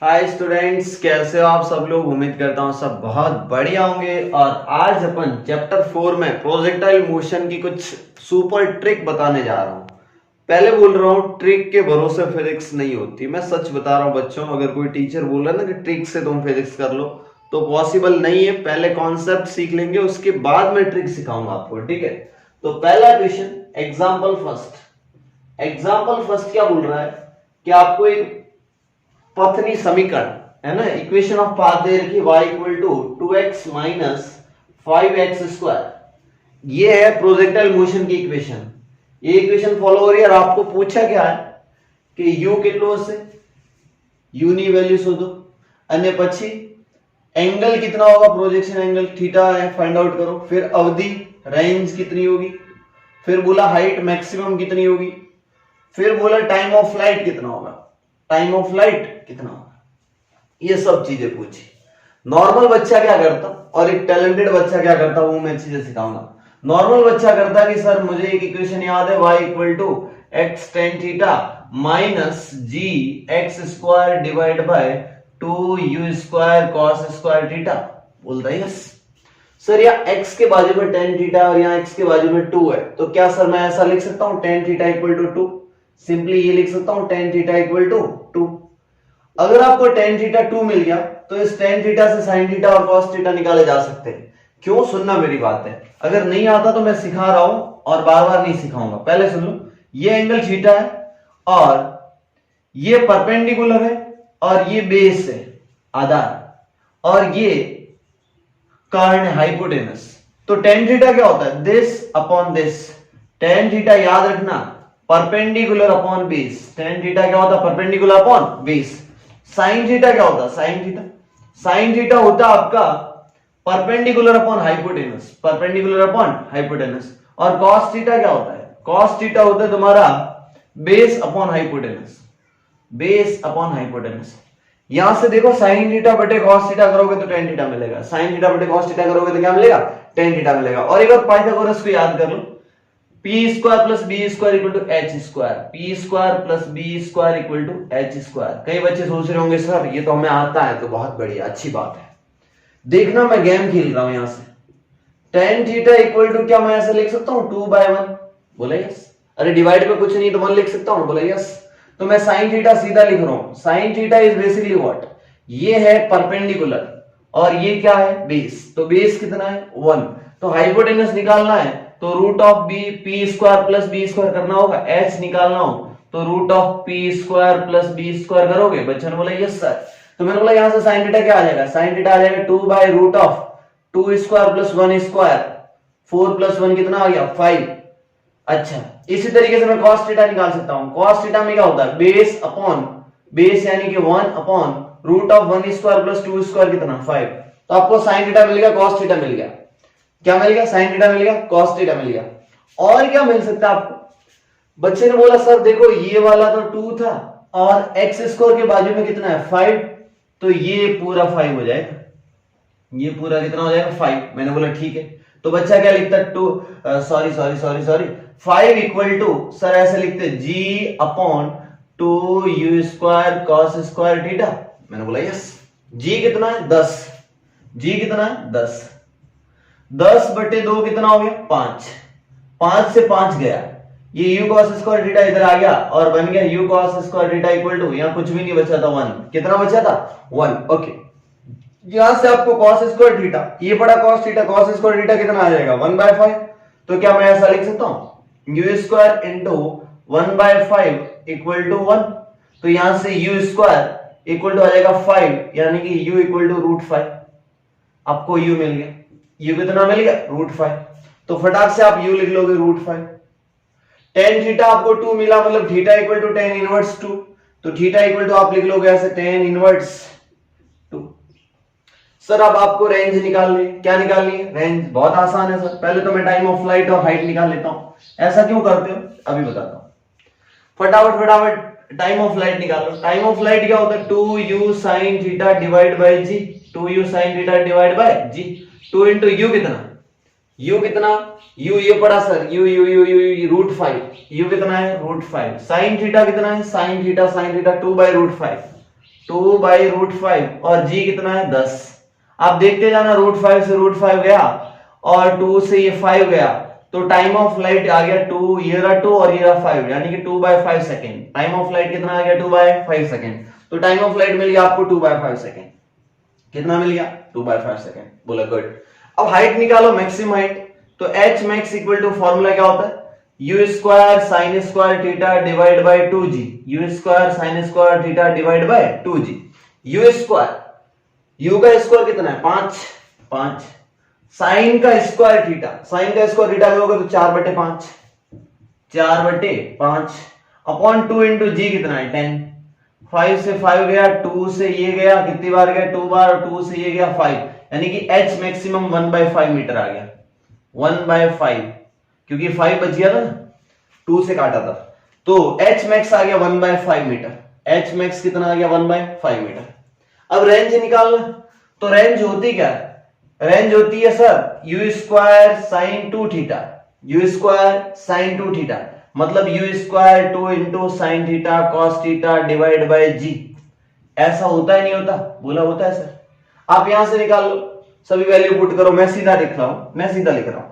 Hi students, कैसे हो आप सब लोग। उम्मीद करता हूँ सब बहुत बढ़िया होंगे। और आज अपन चैप्टर 4 में प्रोजेक्टाइल मोशन की कुछ सुपर ट्रिक बताने जा रहा हूँ। पहले बोल रहा हूँ, ट्रिक के भरोसे फिजिक्स नहीं होती। मैं सच बता रहा हूँ बच्चों, अगर कोई टीचर बोल रहा है ना कि ट्रिक से तुम फिजिक्स कर लो, तो पॉसिबल नहीं है। पहले कॉन्सेप्ट सीख लेंगे, उसके बाद में ट्रिक सिखाऊंगा आपको, ठीक है। तो पहला question, example first. Example first क्या बोल रहा है कि आपको एक पथनी समीकरण है ना, इक्वेशन ऑफ पाथ दे रखी y equal to 2x minus 5x square. ये है प्रोजेक्टाइल मोशन की इक्वेशन। ये इक्वेशन फॉलो हो रही है और आपको पूछा क्या है कि u કેટલો હશે, u ની વેલ્યુ શોધો અને પછી एंगल कितना होगा, प्रोजेक्शन एंगल थीटा है, फाइंड आउट करो। फिर अवधि रेंज कितनी होगी, फिर बोला हाइट मैक्सिमम कितनी होगी, फिर बोला टाइम ऑफ फ्लाइट कितना होगा, टाइम ऑफ फ्लाइट कितना होगा। ये सब चीजें पूछी। नॉर्मल बच्चा क्या करता और एक टैलेंटेड बच्चा क्या करता, वो मैं चीजें सिखाऊंगा। नॉर्मल बच्चा करता है कि सर मुझे एक इक्वेशन याद है, y equal to x tan theta minus g x square divide by 2u square cos square theta. बोलता है यस सर, या x के बाजू में टेन थीटा और यहाँ x के बाजू में 2 है, तो क्या सर मैं ऐसा लिख सकता हूं tan theta equal to 2। Simply ये लिख सकता हूं टेन थीटा इक्वल टू 2। अगर आपको टेन थीटा 2 मिल गया तो इस टेन थीटा से साइन थीटा और कॉस थीटा निकाले जा सकते हैं। क्यों, सुनना मेरी बात है। अगर नहीं आता तो मैं सिखा रहा हूं और बार बार नहीं सिखाऊंगा, पहले सुन लो। ये एंगल थीटा है और ये परपेंडिकुलर है और ये बेस है, आधार, और ये कर्ण है, हाइपोटेनस। तो टेन थीटा क्या होता है, this upon this. Tan theta याद रखना perpendicular upon base. Tan theta क्या होता है, perpendicular upon base. Sine theta क्या होता है, साइन थीटा, साइन थीटा होता है आपका perpendicular upon hypotenuse, perpendicular upon hypotenuse. और कॉस थीटा क्या होता है, कॉस थीटा होता है तुम्हारा base upon hypotenuse, base upon hypotenuse. यहां से देखो साइन थीटा बटे कॉस थीटा करोगे तो टेन थीटा मिलेगा, साइन थीटा बटे कॉस थीटा करोगे तो क्या मिलेगा, टेन थीटा मिलेगा। और एक बार पाइथागोरस को याद कर लो, P square plus B square equal to H square, P square plus B square equal to H square. कई बच्चे सोच रहे होंगे सर ये तो हमें आता है, तो बहुत बढ़िया, अच्छी बात है। देखना मैं गेम खेल रहा हूं यहां से। टेन थीटा इक्वल टू क्या मैं ऐसे लिख सकता हूं 2/1, बोला यस। अरे डिवाइड पे कुछ नहीं तो 1 लिख सकता हूं, बोला यस। तो मैं साइन थीटा सीधा लिख रहा हूं, sine theta is basically what, ये है परपेंडिकुलर और ये क्या है, बेस। तो बेस कितना है 1। तो हाइपोटेनस निकालना है तो root of b, p square plus B square करना होगा। एच निकालना हो तो root of p square plus B square करोगे। बच्चों ने बोला यस सर। तो मैंने बोला यहां से साइन थीटा क्या आ जाएगा, साइन थीटा आ जाएगा 2 by root of 2 square plus 1 square. 4 plus 1 कितना आ गया 5। अच्छा, इसी तरीके से मैं cos थीटा निकाल सकता हूं। cos थीटा में क्या होता है, बेस अपॉन बेस, यानी कि 1 upon root of 1 square plus 2 square कितना 5। तो आपको sin थीटा मिल गया, cos थीटा मिल गया। क्या मिल गया, sin थीटा मिल गया, cos थीटा मिल गया। और क्या मिल सकता है आपको, बच्चे ने बोला सर देखो ये वाला तो 2 था और x स्क्वायर के बाजू में कितना है 5, तो ये पूरा 5 हो जाएगा, ये पूरा कितना हो जाएगा 5। मैंने बोला ठीक है। तो बच्चा क्या लिखता है, 2 sorry sorry sorry sorry 5 equal to, sir ऐसे लिखते g upon 2u square cos square theta. मैंने बोला यस। g कितना है 10, g कितना है 10, 10 बटे 2 कितना हो गया 5, 5 से 5 गया, ये u cos स्क्वायर थीटा इधर आ गया और बन गया u cos square theta equal to, यहां कुछ भी नहीं बचा था 1। कितना बचा था 1। ओके, यहां से आपको cos स्क्वायर थीटा, ये पड़ा cos theta, cos square theta कितना आ जाएगा 1/5। तो क्या मैं ऐसा लिख सकता हूं u square into 1/5 equal to 1। तो यहां से u स्क्वायर इक्वल टू आ जाएगा 5, यानी कि u इक्वल टू रूट 5। आपको u मिल गया, u कितना मिल गया रूट 5। तो फटाक से आप u लिख लोगे रूट 5। टेन थीटा आपको 2 मिला, मतलब theta equal to tan inverse 2। तो थीटा इक्वल टू आप लिख लोगे ऐसे टेन इनवर्स 2। सर अब आपको रेंज निकालनी है, क्या निकालनी है, रेंज। बहुत आसान है सर, पहले तो मैं टाइम ऑफ फ्लाइट और हाइट निकाल लेता हूं। ऐसा क्यों करते हो अभी बताता हूं। फटाफट फटाफट टाइम ऑफ फ्लाइट निकालो। टाइम ऑफ फ्लाइट क्या होता है 2u sin theta divide bye g, 2u sin theta divide bye g। 2 into u कितना, u कितना, u ये पड़ा सर u रूट 5, u कितना है रूट 5। sin थीटा कितना है, sin थीटा 2 बाय रूट 5, 2/√5 और जी कितना है 10। आप देखते जाना, √5 से √5 गया और 2 से ये 5 गया, तो टाइम ऑफ फ्लाइट आ गया 2, ये रहा 2 और ये रहा 5, यानी कि 2/5 सेकेंड। टाइम ऑफ फ्लाइट कितना आ गया 2/5 सेकेंड। तो टाइम ऑफ फ्लाइट मिल गया आपको 2/5 सेकेंड। कितना मिल गया 2/5 सेकेंड। बोला गुड। अब हाइट निकालो, मैक्सिमम हाइट। तो h max equal to formula क्या होता है, u square sine square theta divide by 2g। u square sine square theta divide by 2g। u square, u का स्क्वायर कितना है 5, साइन का स्क्वायर थीटा, साइन का square theta करोगे तो 4/5, 4/5 अपॉन 2 इंटू जी कितना है 10। 5 से 5 गया, 2 से ये गया, कितनी बार गया 2 बार, और 2 से ये गया 5, यानी कि h मैक्सिमम 1/5 मीटर आ गया। 1/5, क्योंकि 5 बच गया था ना, 2 से काटा था, तो h मैक्स आ गया 1/5 मीटर। h मैक्स कितना आ गया 1/5 मीटर। अब रेंज निकालना, तो रेंज होती क्या है, रेंज होती है sir u square sign 2 theta, u square sign 2 theta, मतलब u square 2 into sine theta cos theta divide bye g। ऐसा होता है नहीं होता, बोला होता है सर। आप यहां से निकाल लो, सभी वैल्यू पुट करो, मैं सीधा लिख रहा हूं, मैं सीधा लिख रहा हूं।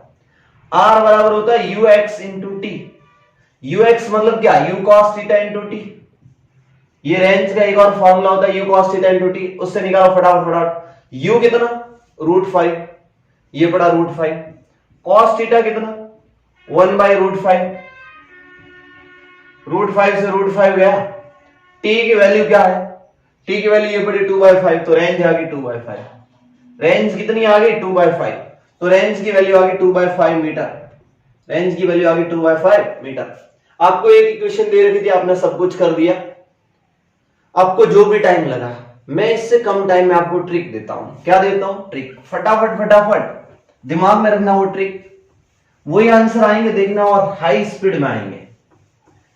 r बराबर होता है ux इंटू टी। ux मतलब क्या, u cos theta into T. ये रेंज का एक और फॉर्मूला होता है u cos theta into T, उससे निकालो फटाफट फटाफट। u कितना √5, ये पड़ा √5, cos थीटा कितना 1/√5, √5 से √5 गया, t की वैल्यू क्या है, t की वैल्यू ये पड़ी 2/5, तो रेंज आ गई 2/5। रेंज कितनी आ गई 2/5, तो रेंज की वैल्यू आ गई 2/5 मीटर। रेंज की वैल्यू आ गई 2/5 मीटर। आपको एक इक्वेशन दे रखी थी, आपने सब कुछ कर दिया, आपको जो भी टाइम लगा, मैं इससे कम टाइम में आपको ट्रिक देता हूं। क्या देता हूं, ट्रिक। फटाफट फटाफट दिमाग में रखना वो ट्रिक, वही आंसर आएंगे देखना, और हाई स्पीड में आएंगे।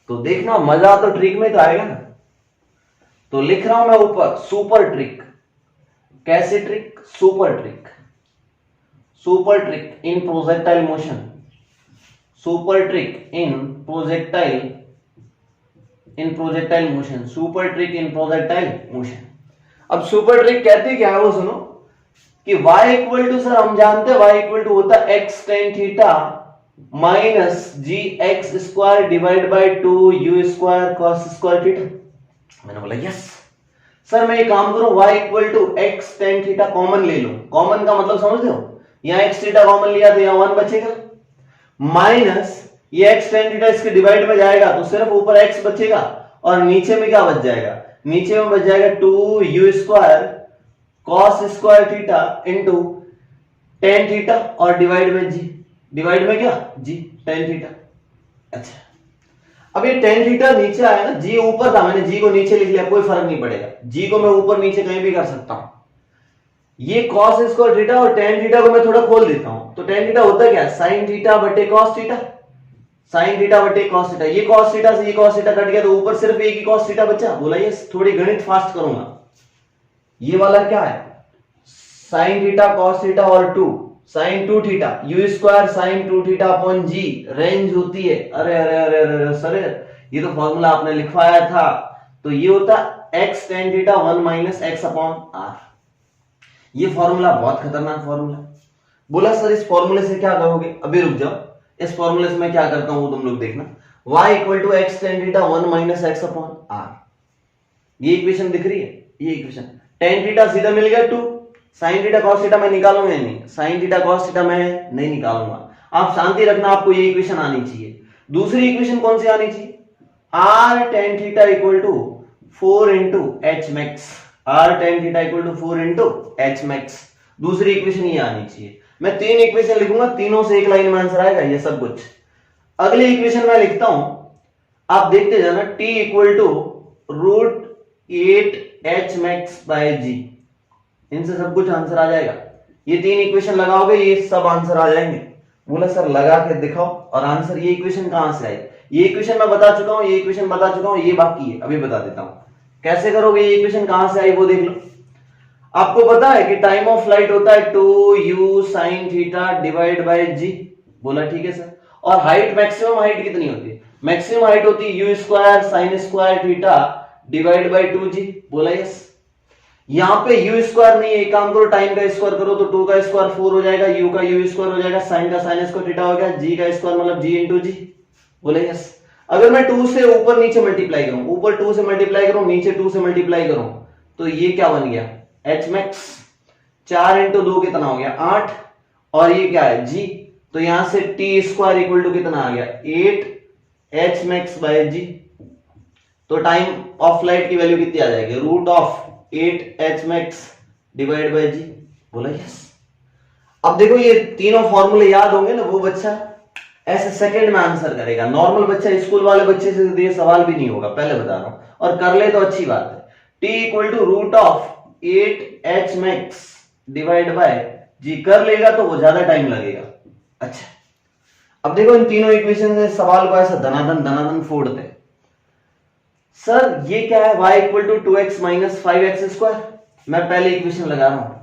तो देखना मजा तो ट्रिक में तो आएगा ना। तो लिख रहा हूं मैं ऊपर सुपर ट्रिक। कैसे trick, super trick. Super trick in projectile motion, super trick in projectile motion, super trick in projectile motion. अब सुपर ट्रिक कहते क्या है वो सुनो, कि y इक्वल टू, सर हम जानते हैं y इक्वल टू होता है x tan theta minus g x square divide by 2 u square cos square theta. मैंने बोला यस सर, मैं ये काम करूं, y equal to x tan theta common ले लो। कॉमन का मतलब समझते हो, यहां x थीटा कॉमन लिया तो यहां 1 बचेगा, माइनस ये x tan थीटा इसके डिवाइड में जाएगा तो सिर्फ ऊपर x बचेगा, और नीचे में क्या बच जाएगा, नीचे में बच जाएगा 2 u square cos square theta into tan theta और डिवाइड में g, डिवाइड में क्या g tan थीटा। अच्छा, अब ये tan थीटा नीचे आया ना, g ऊपर था, मैंने g को नीचे लिख लिया, कोई फर्क नहीं पड़ेगा, g को मैं ऊपर नीचे कहीं भी कर सकता हूं। ये cos स्क्वायर थीटा और tan थीटा को मैं थोड़ा खोल देता हूं, तो tan थीटा होता क्या, sin थीटा बटे cos थीटा, sin थीटा बटे cos थीटा। ये cos थीटा से ये cos थीटा कट गया, तो ऊपर सिर्फ एक ही cos थीटा बचा। बोला ये थोड़ी गणित फास्ट करूंगा। ये वाला क्या है, sin थीटा cos थीटा और 2 sin 2 theta, u square sin 2 theta upon g, range होती है। अरे अरे अरे अरे सर, ये तो फॉर्मूला आपने लिखवाया था, तो ये होता x tan theta 1 minus x upon r। ये फॉर्मूला बहुत खतरनाक फॉर्मूला। बोला सर इस फॉर्मूले से क्या करोगे, अभी रुक जाओ, इस फॉर्मूले से मैं क्या करता हूं वो तुम लोग देखना। y equal to x tan theta 1 minus x upon r, ये इक्वेशन दिख रही है, ये इक्वेशन। tan थीटा सीधा मिल गया 2, sin थीटा cos थीटा मैं निकालूंगा नहीं, sin थीटा cos थीटा मैं नहीं निकालूंगा। आप शांति रखना, आपको ये इक्वेशन आनी चाहिए। दूसरी इक्वेशन कौन सी आनी चाहिए, r tan theta equal to 4 into h max, r tan theta equal to 4 into h max. दूसरी इक्वेशन ये आनी चाहिए। मैं 3 इक्वेशन लिखूंगा, तीनों से एक लाइन में आंसर आएगा, ये सब कुछ। अगली इक्वेशन मैं लिखता हूं, आप देखते जाना, t equal to √8 h max by g। इनसे सब कुछ आंसर आ जाएगा। ये 3 इक्वेशन लगाओगे, ये सब आंसर आ जाएंगे। बोला सर लगा के दिखाओ, और आंसर ये इक्वेशन कहां से आई, ये इक्वेशन मैं बता चुका हूं, ये इक्वेशन बता चुका हूं, ये बाकी है, अभी बता देता हूं कैसे करोगे। ये इक्वेशन कहां से आई वो देख लो। आपको पता है कि टाइम ऑफ फ्लाइट होता है 2u sin theta divide bye g। बोला ठीक है सर। और हाइट, मैक्सिमम हाइट कितनी होती है, मैक्सिमम हाइट होती है u square sin square theta divide by 2g। बोला यस। यहाँ पे यू स्क्वायर नहीं है, एक काम करो टाइम का स्क्वायर करो तो 2 का स्क्वायर 4 हो जाएगा, यू का यू स्क्वायर हो जाएगा, साइन का साइन स्क्वायर थीटा हो गया, जी का स्क्वायर मतलब जी इंटू जी। बोले यस। अगर मैं 2 से ऊपर नीचे मल्टीप्लाई करूं, ऊपर 2 से मल्टीप्लाई करूं, नीचे 2 से मल्टीप्लाई करूं, तो ये क्या बन गया एच मैक्स, 4 इंटू 2 कितना हो गया 8, और ये क्या है जी, तो यहां से टी स्क्वायर इक्वल टू कितना आ गया 8 एच मैक्स बाय जी। तो टाइम ऑफ फ्लाइट की वैल्यू कितनी आ जाएगी, root of 8 H max divide by g. बोला यस। अब देखो ये तीनों फॉर्मूले याद होंगे ना, वो बच्चा ऐसे सेकंड में आंसर करेगा, नॉर्मल बच्चा स्कूल वाले बच्चे से ये सवाल भी नहीं होगा, पहले बता रहा हूं, और कर ले तो अच्छी बात है। T equal to root of 8 H max divide by g कर लेगा तो वो ज्यादा टाइम लगेगा। अच्छा, अब देखो इन तीनों इक्वेशन से सवाल को ऐसा धनाधन फोड़ते हैं। सर ये क्या है, y equal to 2x minus 5x square, मैं पहले इक्वेशन लगा रहा हूं,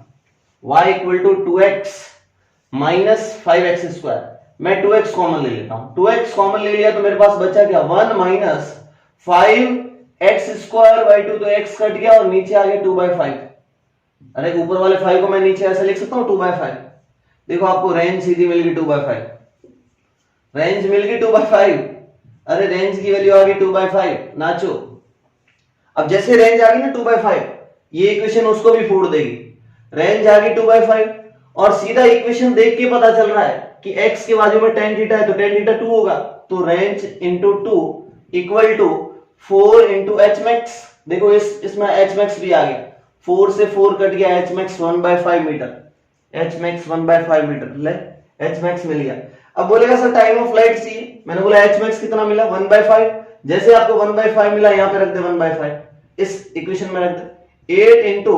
y equal to 2x minus 5x square, मैं 2x कॉमन ले लेता हूं, 2x कॉमन ले लिया तो मेरे पास बचा क्या 1 माइनस 5x स्क्वायर बाई 2, तो x कट गया और नीचे आ गया 2/5। अरे ऊपर वाले 5 को मैं नीचे ऐसे लिख सकता हूं 2/5, देखो आपको रेंज सीधी मिल गई 2/5, रेंज मिल गई 2/5, अरे रेंज की वैल्यू आ गई 2/5, नाचो। अब जैसे रेंज आ गई ना 2/5, ये इक्वेशन उसको भी फोड़ देगी, रेंज आ गई 2/5, और सीधा इक्वेशन देख के पता चल रहा है कि x के बाजू में tan थीटा है तो tan थीटा 2 होगा, तो range into 2 equal to 4 into H max. देखो इसमें एच मैक्स भी आ गया, 4 से 4 कट गया, h max 1/5 metre, h max 1/5 metre, ले एच मैक्स मिल गया। अब बोलेगा सर टाइम ऑफ फ्लाइट चाहिए, मैंने बोला एच मैक्स कितना मिला 1/5, जैसे आपको 1/5 मिला यहां पे रख दे 1/5, इस इक्वेशन में रख दे 8 इंटू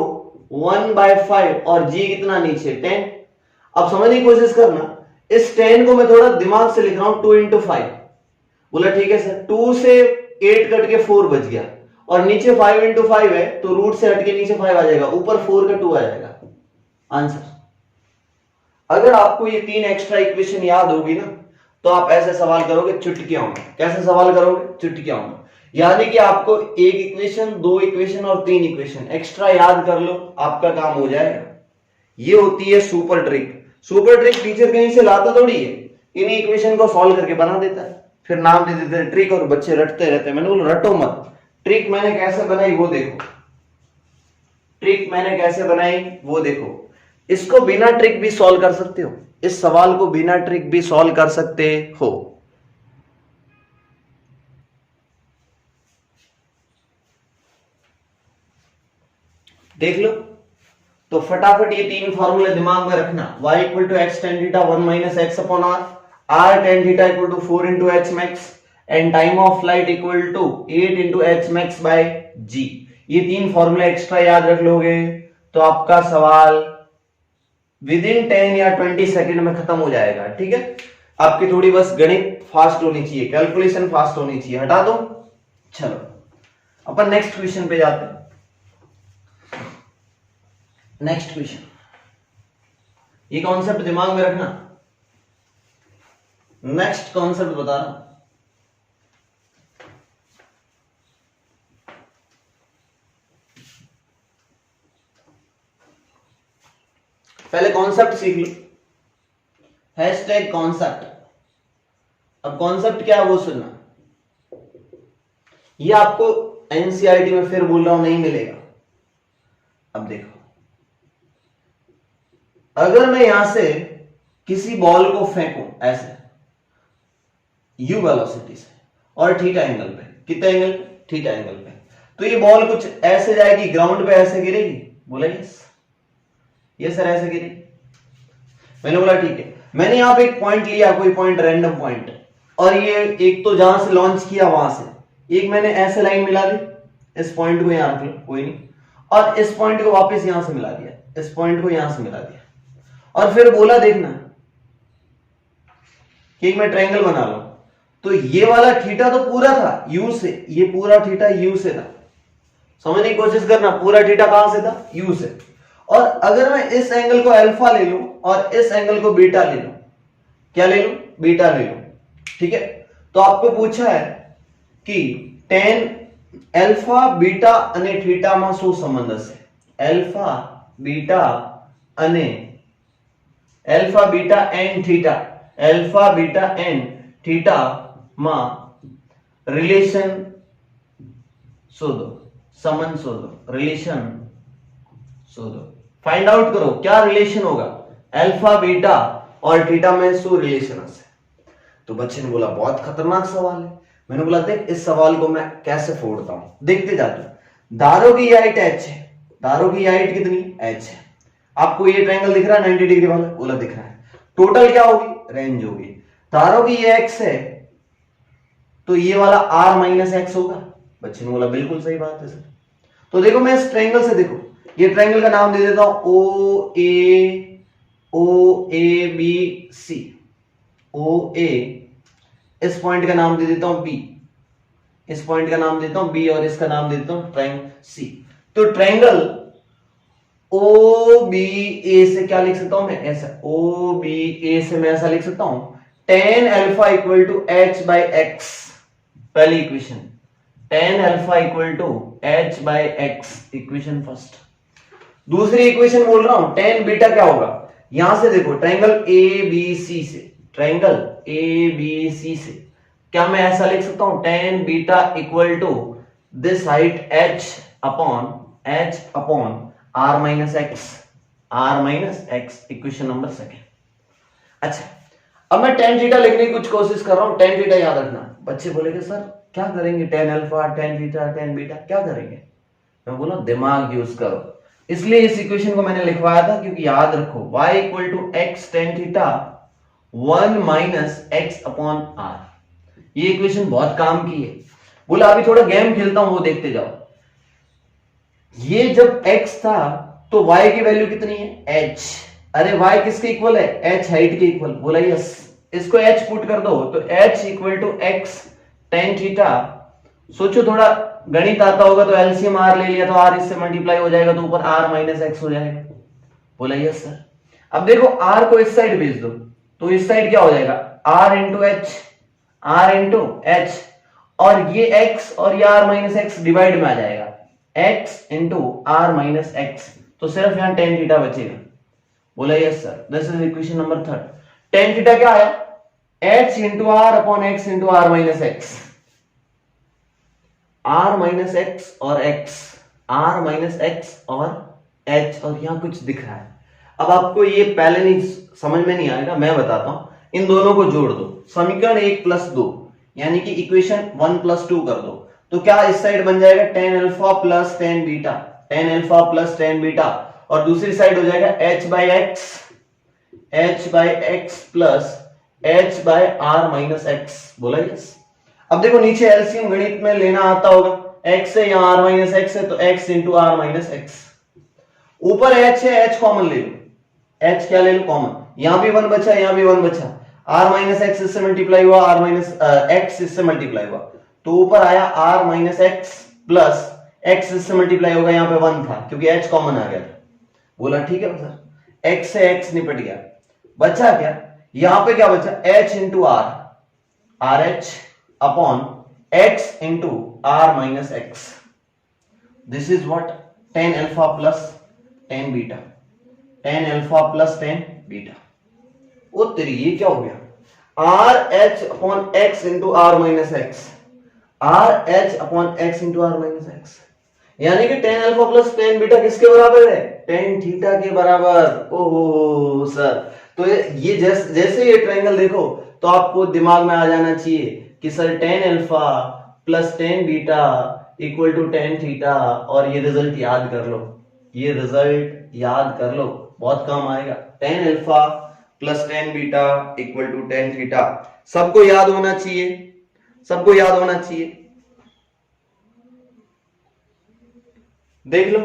1/5 और जी कितना नीचे 10। अब समझने की कोशिश करना, इस 10 को मैं थोड़ा दिमाग से लिख रहा हूं 2 इंटू 5, बोला ठीक है सर, 2 से 8 कट के 4 बच गया, और नीचे 5 इंटू 5 है तो रूट से हट के नीचे 5 आ जाएगा, ऊपर 4 का 2 आ जाएगा आंसर। अगर आपको ये 3 एक्स्ट्रा इक्वेशन याद होगी ना तो आप ऐसे सवाल करोगे चुटकियों में। कैसे सवाल करोगे, चुटकियों में, यानी कि आपको एक इक्वेशन, 2 इक्वेशन और 3 इक्वेशन एक्स्ट्रा याद कर लो, आपका काम हो जाएगा। ये होती है super trick. Super trick teacher कहीं से लाता थोड़ी है, इन्हीं इक्वेशन को सॉल्व करके बना देता है, फिर नाम दे देते हैं ट्रिक, और बच्चे रटते रहते हैं। मैंने बोला रटो मत, ट्रिक मैंने कैसे बनाई वो देखो, ट्रिक मैंने कैसे बनाई वो देखो। इसको बिना ट्रिक भी सॉल्व कर सकते हो, इस सवाल को बिना ट्रिक भी सॉल्व कर सकते हो। देख लो तो फटाफट ये 3 फॉर्मूले दिमाग में रखना, y equal to x tan theta 1 minus x upon R, r tan theta equal to 4 into H max, and time of flight equal to 8 into H max by g. ये 3 फॉर्मूले एक्स्ट्रा याद रख लोगे तो आपका सवाल विद इन 10 या 20 second में खत्म हो जाएगा। ठीक है, आपकी थोड़ी बस गणित फास्ट होनी चाहिए, कैलकुलेशन फास्ट होनी चाहिए, हटा दो। चलो अपन नेक्स्ट क्वेश्चन पे जाते हैं। नेक्स्ट क्वेश्चन, ये कॉन्सेप्ट दिमाग में रखना, नेक्स्ट कॉन्सेप्ट बता रहा हूं। पहले कॉन्सेप्ट सीख लो, हैशटैग कॉन्सेप्ट। अब कॉन्सेप्ट क्या है वो सुनना, ये आपको एनसीईआरटी में फिर बोल रहा हूं नहीं मिलेगा। अब देखो, अगर मैं यहां से किसी बॉल को फेंकूं ऐसे u वेलोसिटी से और थीटा एंगल पे, कितने एंगल, थीटा एंगल पे, तो ये बॉल कुछ ऐसे जाएगी, ग्राउंड पे ऐसे गिरेगी। बोला यस, ये सर ऐसे गिरी। मैंने बोला ठीक है, मैंने यहां पे एक पॉइंट लिया, कोई पॉइंट रैंडम पॉइंट, और ये एक तो जहां से लॉन्च किया वहां से एक मैंने ऐसे लाइन मिला दी, इस पॉइंट को यहां रख लो कोई नहीं, और इस पॉइंट को वापस यहां से मिला दिया, इस पॉइंट को यहां से मिला दिया, और फिर बोला देखना कि मैं ट्रायंगल बना लो। तो ये वाला थीटा तो पूरा था यू से, ये पूरा थीटा यू से था, समझने की कोशिश करना, पूरा थीटा कहां से था, यू से। और अगर मैं इस एंगल को अल्फा ले लूं और इस एंगल को बीटा ले लूं, क्या ले लूं, बीटा ले लूं, ठीक है। तो आपको पूछा है कि tan अल्फा बीटा અને थीटा में શું संबंध है, अल्फा बीटा અને alpha beta and theta, alpha beta and theta માં रिलेशन शोधो, संबंध शोधो, रिलेशन शोधो, फाइंड आउट करो क्या रिलेशन होगा अल्फा बीटा और थीटा में शो रिलेशन है। तो बच्चे ने बोला बहुत खतरनाक सवाल है। मैंने बोला देख इस सवाल को मैं कैसे फोड़ता हूं, देखते जाते हैं। धारों की हाइट h है, धारों की हाइट कितनी h है। आपको ये ट्रायंगल दिख रहा है 90 डिग्री वाला, बोला दिख रहा है। टोटल क्या होगी, रेंज होगी। धारों की ये x है तो ये वाला r माइनस एक्स होगा। बच्चे ने बोला बिल्कुल सही बात है सर। तो देखो मैं इस ट्रायंगल से, देखो ये ट्रायंगल का नाम दे देता हूं ओ ए बी सी, ओ ए, इस पॉइंट का नाम दे देता हूं बी, इस पॉइंट का नाम देता हूं बी और इसका नाम देता हूं ट्रायंगल सी। तो ट्रायंगल ओ बी ए से क्या लिख सकता हूं मैं, ऐसा ओ बी ए से मैं ऐसा लिख सकता हूं tan alpha equal to h by x, पहली equation tan alpha equal to h by x, equation first. दूसरी इक्वेशन बोल रहा हूं tan बीटा क्या होगा, यहां से देखो ट्रायंगल ए बी सी से, ट्रायंगल ए बी सी से क्या मैं ऐसा लिख सकता हूं tan beta equal to this height h upon r minus x, equation number second. अच्छा अब मैं tan थीटा लिखने की कुछ कोशिश कर रहा हूं। tan थीटा याद रखना। बच्चे बोलेंगे सर क्या करेंगे, tan alpha, tan theta, tan beta क्या करेंगे। मैं बोला दिमाग यूज करो, इसलिए इस इक्वेशन को मैंने लिखवाया था क्योंकि याद रखो y equal to x tan theta 1 minus x upon r। ये इक्वेशन बहुत काम की है। बोला अभी थोड़ा गेम खेलता हूं वो देखते जाओ। ये जब x था तो y की वैल्यू कितनी है h, अरे y किसके इक्वल है, h हाइट के इक्वल। बोला यस, इसको h पुट कर दो तो h equal to x tan theta. सोचो थोड़ा गणित आता होगा तो एलसीएम r ले लिया तो r इससे मल्टीप्लाई हो जाएगा तो ऊपर r माइनस एक्स हो जाएगा। बोला यस सर। अब देखो r को इस साइड भेज दो तो इस साइड क्या हो जाएगा r इंटू एच, और ये x और ये r माइनस एक्स डिवाइड में आ जाएगा, x into r minus x, तो सिर्फ यहां tan थीटा बचेगा। बोला yes sir, this is equation number third. tan theta क्या आया, h into r upon x into r minus x, r minus x और x, r माइनस एक्स और h, और यहां कुछ दिख रहा है। अब आपको ये पहले नहीं समझ में नहीं आएगा, मैं बताता हूं। इन दोनों को जोड़ दो, समीकरण 1 प्लस 2 यानी कि इक्वेशन 1 प्लस 2 कर दो तो क्या इस साइड बन जाएगा tan alpha plus tan beta, tan alpha plus tan beta, और दूसरी साइड हो जाएगा h बाय x plus h by r minus x. बोला यस। अब देखो नीचे एलसीएम गणित में लेना आता होगा, x है यहाँ r माइनस एक्स है तो x into r minus x, ऊपर h है h कॉमन ले लो, h क्या ले लो कॉमन, यहां भी 1 बचा यहां भी 1 बचा, r माइनस एक्स इससे मल्टीप्लाई हुआ, r माइनस एक्स इससे मल्टीप्लाई हुआ तो ऊपर आया r minus x plus x इससे मल्टीप्लाई होगा, यहां पे 1 था क्योंकि h कॉमन आ गया था। बोला ठीक है सर, x से x निपट गया, बचा क्या, यहां पे क्या बचा h into r H upon x into r minus x. This is what tan alpha plus tan beta, tan alpha plus tan beta. ओ तेरी ये क्या हो गया, R H upon x into R minus x, R H upon x into R minus x, यानी कि tan alpha plus tan beta किसके बराबर है, tan थीटा के बराबर। ओहो सर, तो ये जैसे ये ट्रायंगल देखो तो आपको दिमाग में आ जाना चाहिए कि sir tan alpha plus tan beta equal to tan theta, और ये रिजल्ट याद कर लो, ये रिजल्ट याद कर लो, बहुत काम आएगा। tan alpha plus tan beta equal to tan theta, सबको याद होना चाहिए, सबको याद होना चाहिए। देख लो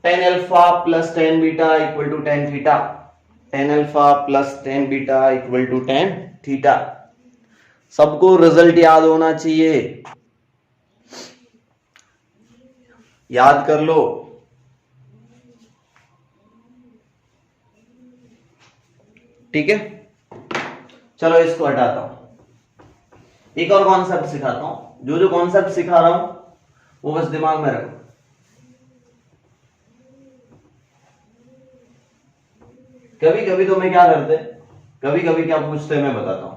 tan alpha plus tan beta equal to tan theta, tan alpha plus tan beta equal to tan theta, सबको रिजल्ट याद होना चाहिए, याद कर लो। ठीक है, चलो इसको हटाता हूं, एक और कॉन्सेप्ट सिखाता हूं। जो कॉन्सेप्ट सिखा रहा हूं वो बस दिमाग में रखो। कभी कभी तो मैं क्या करते, कभी कभी क्या पूछते मैं बताता हूं।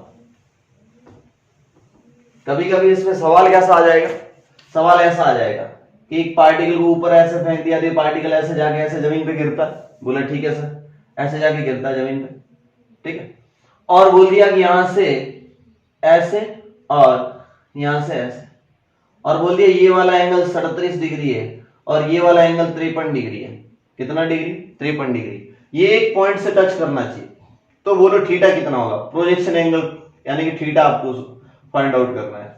कभी कभी इसमें सवाल कैसा आ जाएगा, सवाल ऐसा आ जाएगा कि एक पार्टिकल को ऊपर ऐसे फेंक दिया तो पार्टिकल ऐसे जाके ऐसे जमीन पे गिरता है। बोला ठीक है सर, ऐसे जाके गिरता है जमीन पे, ठीक है। और बोल दिया कि यहां से ऐसे और यहां से ऐसे, और बोल दिया ये वाला एंगल 37 डिग्री है और ये वाला एंगल 53 डिग्री है। कितना डिग्री? 53 डिग्री। ये एक पॉइंट से टच करना चाहिए। तो बोलो थीटा कितना होगा? प्रोजेक्शन एंगल यानी कि थीटा आपको फाइंड आउट करना है।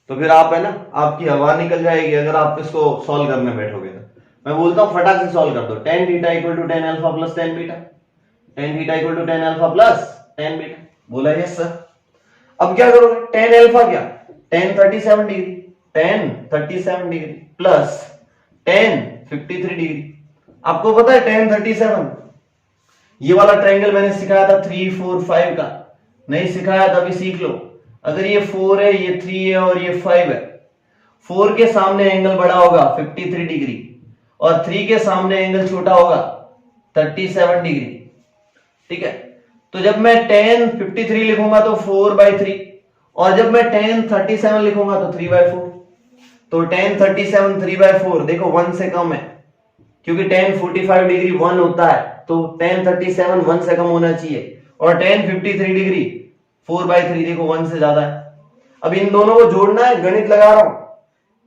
तो फिर आप है ना, आपकी हवा निकल जाएगी अगर आप इसको सॉल्व करने बैठोगे तो। मैं बोलता हूं फटाक से सॉल्व कर दो। tan theta equal to tan alpha plus tan beta, tan theta equal to tan alpha plus tan beta. बोला यस सर। अब क्या करोगे? tan अल्फा क्या? tan 37 degree, tan 37 degree plus tan 53 degree. आपको पता है tan 37, ये वाला ट्रायंगल मैंने सिखाया था 3 4 5 का, नहीं सिखाया था अभी सीख लो। अगर ये 4 है, ये 3 है और ये 5 है, 4 के सामने एंगल बड़ा होगा 53 डिग्री और 3 के सामने एंगल छोटा होगा 37 डिग्री, ठीक है। तो जब मैं tan 53 लिखूंगा तो 4/3 और जब मैं tan 37 लिखूंगा तो 3/4। तो tan 37 3/4 देखो 1 से कम है, क्योंकि tan 45 डिग्री 1 होता है, तो tan 37 1 से कम होना चाहिए और tan 53 डिग्री 4/3 देखो 1 से ज्यादा है। अब इन दोनों को जोड़ना है, गणित लगा रहा हूं।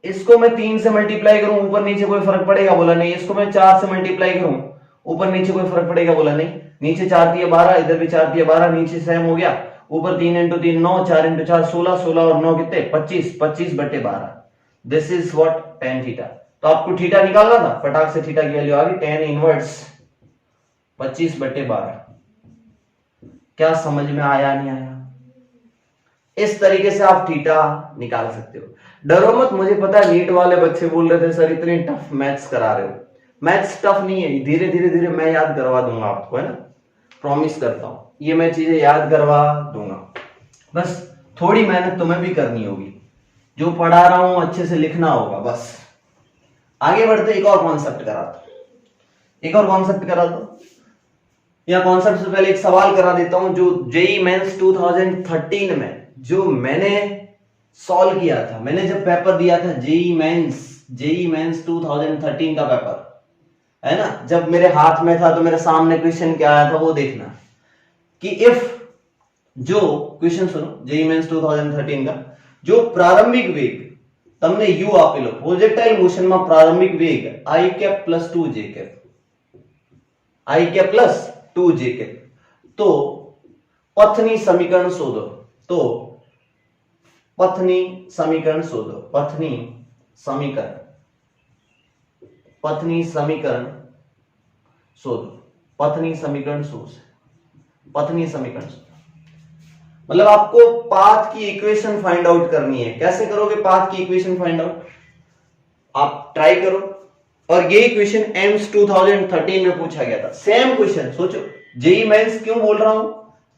इसको मैं 3 से मल्टीप्लाई करूं ऊपर नीचे कोई फर्क पड़ेगा? बोला नहीं। इसको मैं 4 से मल्टीप्लाई करूं ऊपर नीचे कोई फर्क पड़ेगा? बोला नहीं। नीचे 4 दिए 12, इधर भी 4 दिए 12, नीचे सेम हो गया। ऊपर 3 × 3 9, 4 × 4 16, 16 और 9 कितने? 25, 25/12। This is what tan theta. तो आपको थीटा निकालना था, फटाक से थीटा की वैल्यू आ गई, tan इनवर्स 25/12। क्या समझ में आया नहीं आया? इस तरीके से आप थीटा निकाल सकते हो। डरो मत, मुझे पता है नीट वाले बच्चे बोल रहे थे सर इतनी टफ मैथ्स करा रहे हो। मैथ्स टफ नहीं है, धीरे धीरे धीरे मैं याद करवा दूंगा आपको, है ना, प्रॉमिस करता हूं ये मैं चीजें याद करवा दूंगा। बस थोड़ी मेहनत तुम्हें भी करनी होगी, जो पढ़ा रहा हूं अच्छे से लिखना होगा बस। आगे बढ़ते एक और कॉन्सेप्ट करा दो, एक और कॉन्सेप्ट करा दो। या कॉन्सेप्ट से पहले एक सवाल करा देता हूं जो जेईई मेंस 2013 में जो मैंने सॉल्व किया था। मैंने जब पेपर दिया था जेईई मेंस 2013 का पेपर, है ना, जब मेरे हाथ में था तो मेरे सामने क्वेश्चन क्या आया था वो देखना कि इफ, जो क्वेश्चन सुनो जेईई मेंस 2013 का, जो प्रारंभिक वेग તમને u આપેલો પ્રોજેક્ટાઇલ મોશનમાં પ્રારંભિક વેગ i cap plus 2j cap, i cap plus 2j cap, तो पथनी समीकरण शोधो। तो पथनी समीकरण शोधो, पथनी समीकरण शोधो, पथनी समीकरण शोध, पथनी समीकरण शोध। मतलब आपको पाथ की इक्वेशन फाइंड आउट करनी है। कैसे करोगे पाथ की इक्वेशन फाइंड आउट? आप ट्राई करो। और ये इक्वेशन एम्स 2013 में पूछा गया था, सेम क्वेश्चन। सोचो जेईई मेंस क्यों बोल रहा हूं,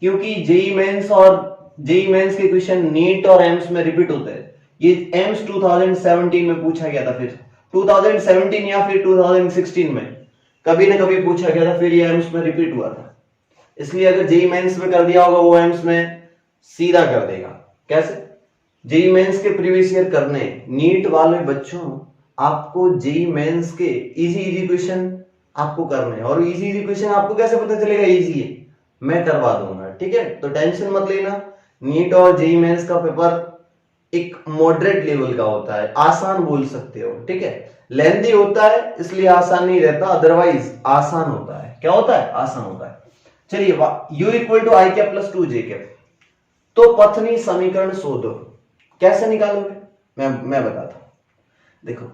क्योंकि जेईई मेंस और जेईई मेंस के क्वेश्चन नीट और एम्स में रिपीट होते हैं। ये एम्स 2017 में पूछा गया था, फिर 2017 या फिर 2016 में कभी ना कभी पूछा गया था, फिर ये एम्स में रिपीट हुआ था। इसलिए अगर जेईई मेंस में कर दिया होगा वो एम्स में सीधा कर देगा। कैसे? जेईई मेंस के प्रीवियस ईयर करने, नीट वाले बच्चों आपको जेईई मेंस के इजी क्वेश्चन आपको करने हैं। और इजी क्वेश्चन आपको कैसे पता चलेगा इजी है? मैं करवा दूंगा, ठीक है। तो टेंशन मत लेना। नीट और जेईई मेंस का पेपर एक मॉडरेट लेवल का होता है, आसान बोल सकते हो, ठीक है। लेंथी होता है इसलिए आसान नहीं रहता, अदरवाइज आसान होता है। क्या होता है? आसान होता है। चलिए u equal to i cap plus 2j cap. तो पथनी समीकरण शोधो। कैसे निकालोगे? मैं बताता हूं। देखो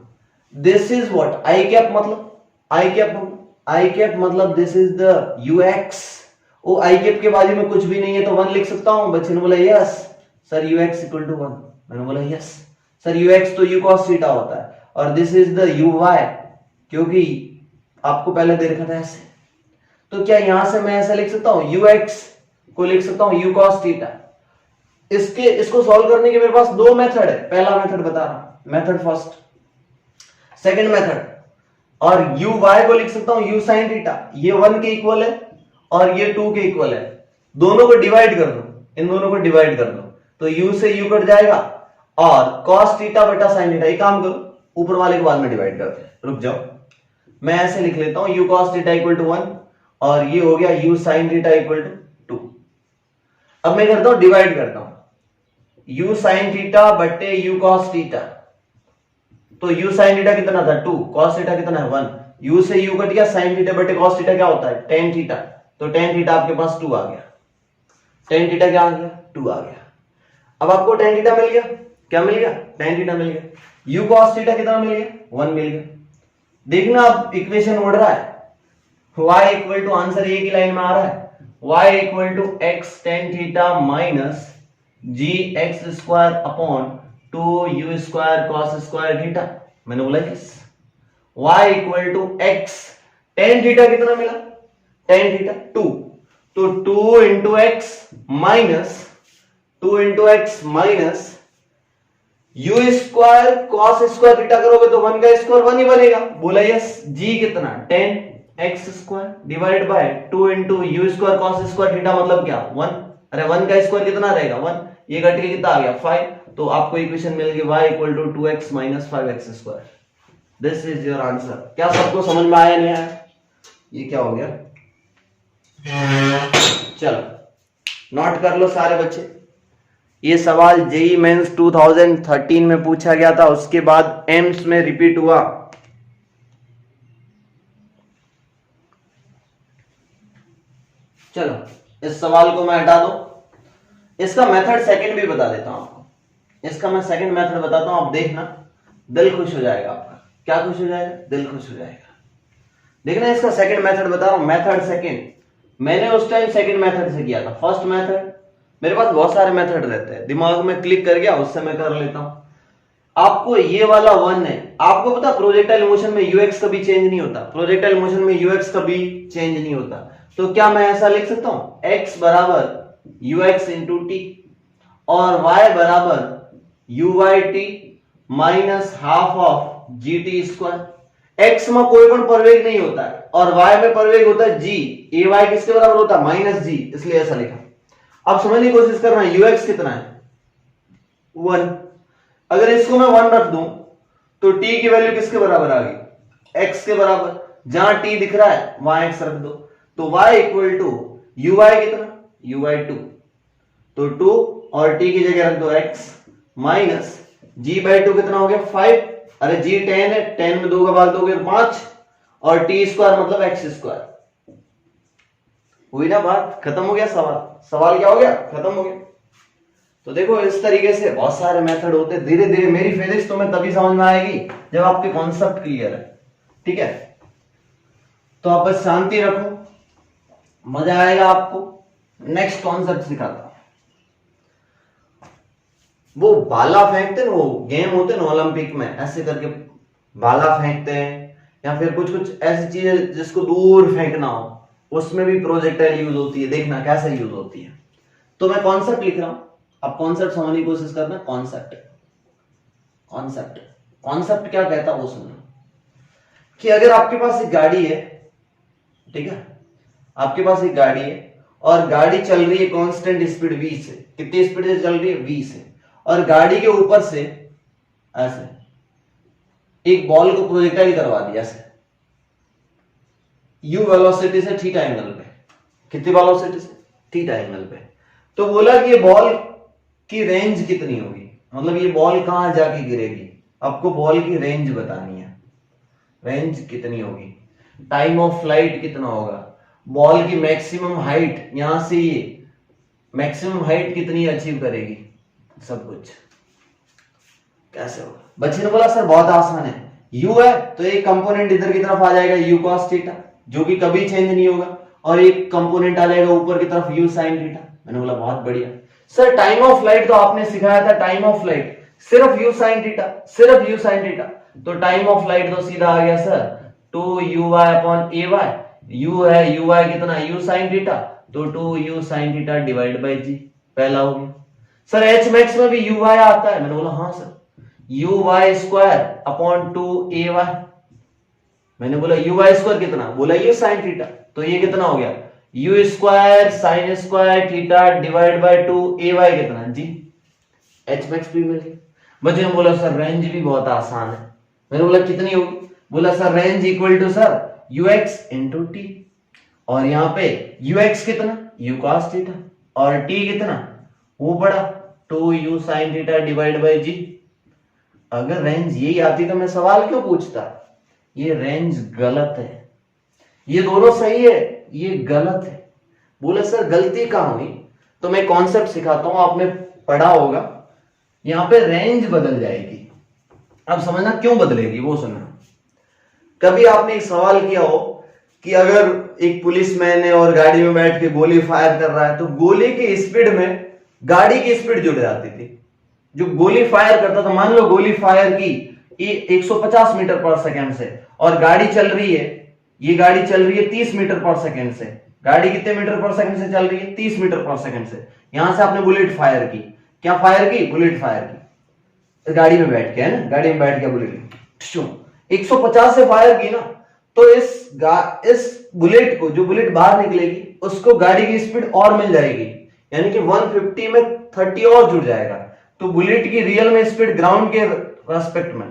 this is what i cap, मतलब आई कैप मतलब दिस इज द ux। ओ आई कैप के बाजू में कुछ भी नहीं है तो 1 लिख सकता हूं। बच्चे ने बोला yes sir ux equal to 1। मैंने बोला यस सर ux तो u cos थीटा होता है और दिस इज द uy, क्योंकि आपको पहले दे रखा था ऐसे। तो क्या यहां से मैं ऐसा लिख सकता हूं, ux को लिख सकता हूं u cos थीटा। इसको सॉल्व करने के मेरे पास दो मेथड है। पहला मेथड बता रहा हूं, मेथड फर्स्ट, सेकंड मेथड। और uy को लिख सकता हूं u sin थीटा, ये 1 के इक्वल है। और ये 2 के इक्वल है, दोनों को डिवाइड कर दो, इन दोनों को डिवाइड कर दो तो u से u कट जाएगा और cos थीटा बटा sin थीटा, ये काम करो ऊपर वाले के बाद में डिवाइड करते हैं, रुक जाओ मैं ऐसे लिख लेता हूं u cos theta equal to 1 और ये हो गया u sin theta equal to 2। अब मैं करता हूं डिवाइड करता हूं u sin थीटा बटे u cos थीटा, तो u sin थीटा कितना था 2, cos थीटा कितना है 1, u से u कट गया, sin थीटा बटे cos थीटा क्या होता है tan थीटा, तो tan थीटा आपके पास 2 आ गया, tan थीटा क्या आ गया 2 आ गया। अब आपको tan थीटा मिल गया, क्या मिल गया tan थीटा मिल गया, u cos थीटा कितना मिल गया 1 मिल गया। देखना अब इक्वेशन उड़ रहा है, y इक्वल टू आंसर एक ही लाइन में आ रहा है, y equal to x tan theta minus g x square upon 2u square cos square theta, मैंने बोला yes. y equal to x tan theta कितना मिला tan थीटा 2, तो 2 into x minus u square cos square theta करोगे तो 1 का square 1 ही बनेगा, बोला यस। जी कितना 10 x square divide by 2 into you square cos square theta मतलब क्या 1, अरे 1 का स्क्वायर कितना रहेगा 1, ये घट के कितना आ गया 5, तो आपको इक्वेशन मिल गई y equal to 2x minus 5x square. This is your answer. क्या सबको समझ में आया नहीं आया, ये क्या हो गया, चलो नोट कर लो सारे बच्चे। ये सवाल जेई मेंस 2013 में पूछा गया था, उसके बाद एम्स में रिपीट हुआ। चलो इस सवाल को मैं हटा दो, इसका मेथड सेकंड भी बता देता हूं आपको। इसका मैं सेकंड मेथड बताता हूं, आप देखना दिल खुश हो जाएगा आपका। क्या खुश हो जाएगा, दिल खुश हो जाएगा। देखना इसका सेकंड मेथड बता रहा हूं, मेथड सेकंड। मैंने उस टाइम सेकंड मेथड से किया था, फर्स्ट मेथड मेरे पास बहुत सारे मेथड रहते हैं, दिमाग में क्लिक कर गया उससे मैं कर लेता हूं। आपको ये वाला 1 है, आपको पता प्रोजेक्टाइल मोशन में यूएक्स कभी चेंज नहीं होता, प्रोजेक्टाइल मोशन में यूएक्स कभी चेंज नहीं होता, तो क्या मैं ऐसा लिख सकता हूं x बराबर ux इंटू टी और y बराबर uy T minus half of G T square. x में कोई पण प्रवेग नहीं होता है और y में प्रवेग होता है g, ay किसके बराबर होता है माइनस जी, इसलिए ऐसा लिखा। अब समझने की कोशिश करना है ux कितना है 1, अगर इसको मैं 1 रख दूं तो t की वैल्यू किसके बराबर आ गई x के बराबर, जहां t दिख रहा है वहां x रख दो, तो y इक्वल टू uy कितना uy 2, तो 2 और t की जगह रख दो x माइनस g/2 कितना हो गया 5, अरे g 10 है, 10 में 2 का भाग दोगे तो 5 और t स्क्वायर मतलब x स्क्वायर। हुई ना बात, खत्म हो गया सवाल। सवाल क्या हो गया, खत्म हो गया। तो देखो इस तरीके से बहुत सारे मेथड होते हैं, धीरे धीरे मेरी फिजिक्स तुम्हें तभी समझ में आएगी जब आपके कॉन्सेप्ट क्लियर है, ठीक है। तो आप बस शांति रखो, मजा आएगा आपको। नेक्स्ट कॉन्सेप्ट सिखाता हूं। वो भाला फेंकते ना, वो गेम होते ना ओलंपिक में, ऐसे करके भाला फेंकते हैं या फिर कुछ कुछ ऐसी चीजें जिसको दूर फेंकना हो, उसमें भी प्रोजेक्टाइल यूज होती है। देखना कैसे यूज होती है। तो मैं कॉन्सेप्ट लिख रहा हूं, अब कॉन्सेप्ट समझने की कोशिश करना। कॉन्सेप्ट कॉन्सेप्ट कॉन्सेप्ट क्या कहता है वो सुनना, कि अगर आपके पास एक गाड़ी है, ठीक है, आपके पास एक गाड़ी है और गाड़ी चल रही है कांस्टेंट स्पीड 20 से। कितनी स्पीड से चल रही है 20 से, और गाड़ी के ऊपर से ऐसे एक बॉल को प्रोजेक्टाइल करवा दिया ऐसे u वेलोसिटी से थीटा एंगल पे। कितनी वेलोसिटी से, थीटा एंगल पे। तो बोला कि ये बॉल की रेंज कितनी होगी, मतलब ये बॉल कहां जाके गिरेगी, आपको बॉल की रेंज बतानी है। रेंज कितनी होगी, टाइम ऑफ फ्लाइट कितना होगा, बॉल की मैक्सिमम हाइट, यहां से ये मैक्सिमम हाइट कितनी अचीव करेगी, सब कुछ कैसे होगा। बच्चे ने बोला सर बहुत आसान है, u है तो एक कंपोनेंट इधर की तरफ आ जाएगा u cos थीटा जो कि कभी चेंज नहीं होगा, और एक कंपोनेंट आ जाएगा ऊपर की तरफ u sin थीटा। मैंने बोला बहुत बढ़िया सर, टाइम ऑफ फ्लाइट तो आपने सिखाया था, टाइम ऑफ फ्लाइट सिर्फ u sin थीटा, सिर्फ u sin थीटा, तो टाइम ऑफ फ्लाइट तो सीधा आ गया sir 2uy upon ay। u है uy कितना u sin थीटा, तो 2u sin theta divide bye g, पहला हो गया। सर h मैक्स में भी uy आता है, मैंने बोला हाँ sir, uy square upon 2ay। मैंने बोला uy स्क्वायर कितना, बोला u sin थीटा, तो ये कितना हो गया u square sine square theta divide by 2 a y कितना जी, एच मैक्स भी मिल गया। बच्चों ने बोला सर रेंज भी बहुत आसान है। मैंने बोला कितनी होगी, बोला sir range equal to sir u x into T, और यहाँ पे यू एक्स कितना यू कॉस थीटा और टी कितना वो बड़ा 2u sine theta divide by g. अगर रेंज यही आती तो मैं सवाल क्यों पूछता। ये रेंज गलत है, ये दोनों सही है, ये गलत है। बोले सर गलती कहां हुई, तो मैं कॉन्सेप्ट सिखाता हूं, आपने पढ़ा होगा। यहां पे रेंज बदल जाएगी, अब समझना क्यों बदलेगी वो सुनना। कभी आपने एक सवाल किया हो कि अगर एक पुलिसमैन है और गाड़ी में बैठ के गोली फायर कर रहा है तो गोली की स्पीड में गाड़ी की स्पीड जुड़ जाती थी। जो गोली फायर करता था, मान लो गोली फायर की 150 मीटर पर सेकेंड से और गाड़ी चल रही है, ये गाड़ी चल रही है 30 मीटर पर सेकेंड से। गाड़ी कितने मीटर पर सेकेंड से चल रही है 30 मीटर पर सेकेंड से। यहां से आपने बुलेट फायर की, क्या फायर की बुलेट फायर की, गाड़ी में बैठ के है ना, गाड़ी में बैठ के बुलेट 150 से फायर की ना, तो इस बुलेट को, जो बुलेट बाहर निकलेगी उसको गाड़ी की स्पीड और मिल जाएगी, यानी कि 150 में 30 और जुड़ जाएगा। तो बुलेट की रियल में स्पीड ग्राउंड के रेस्पेक्ट में,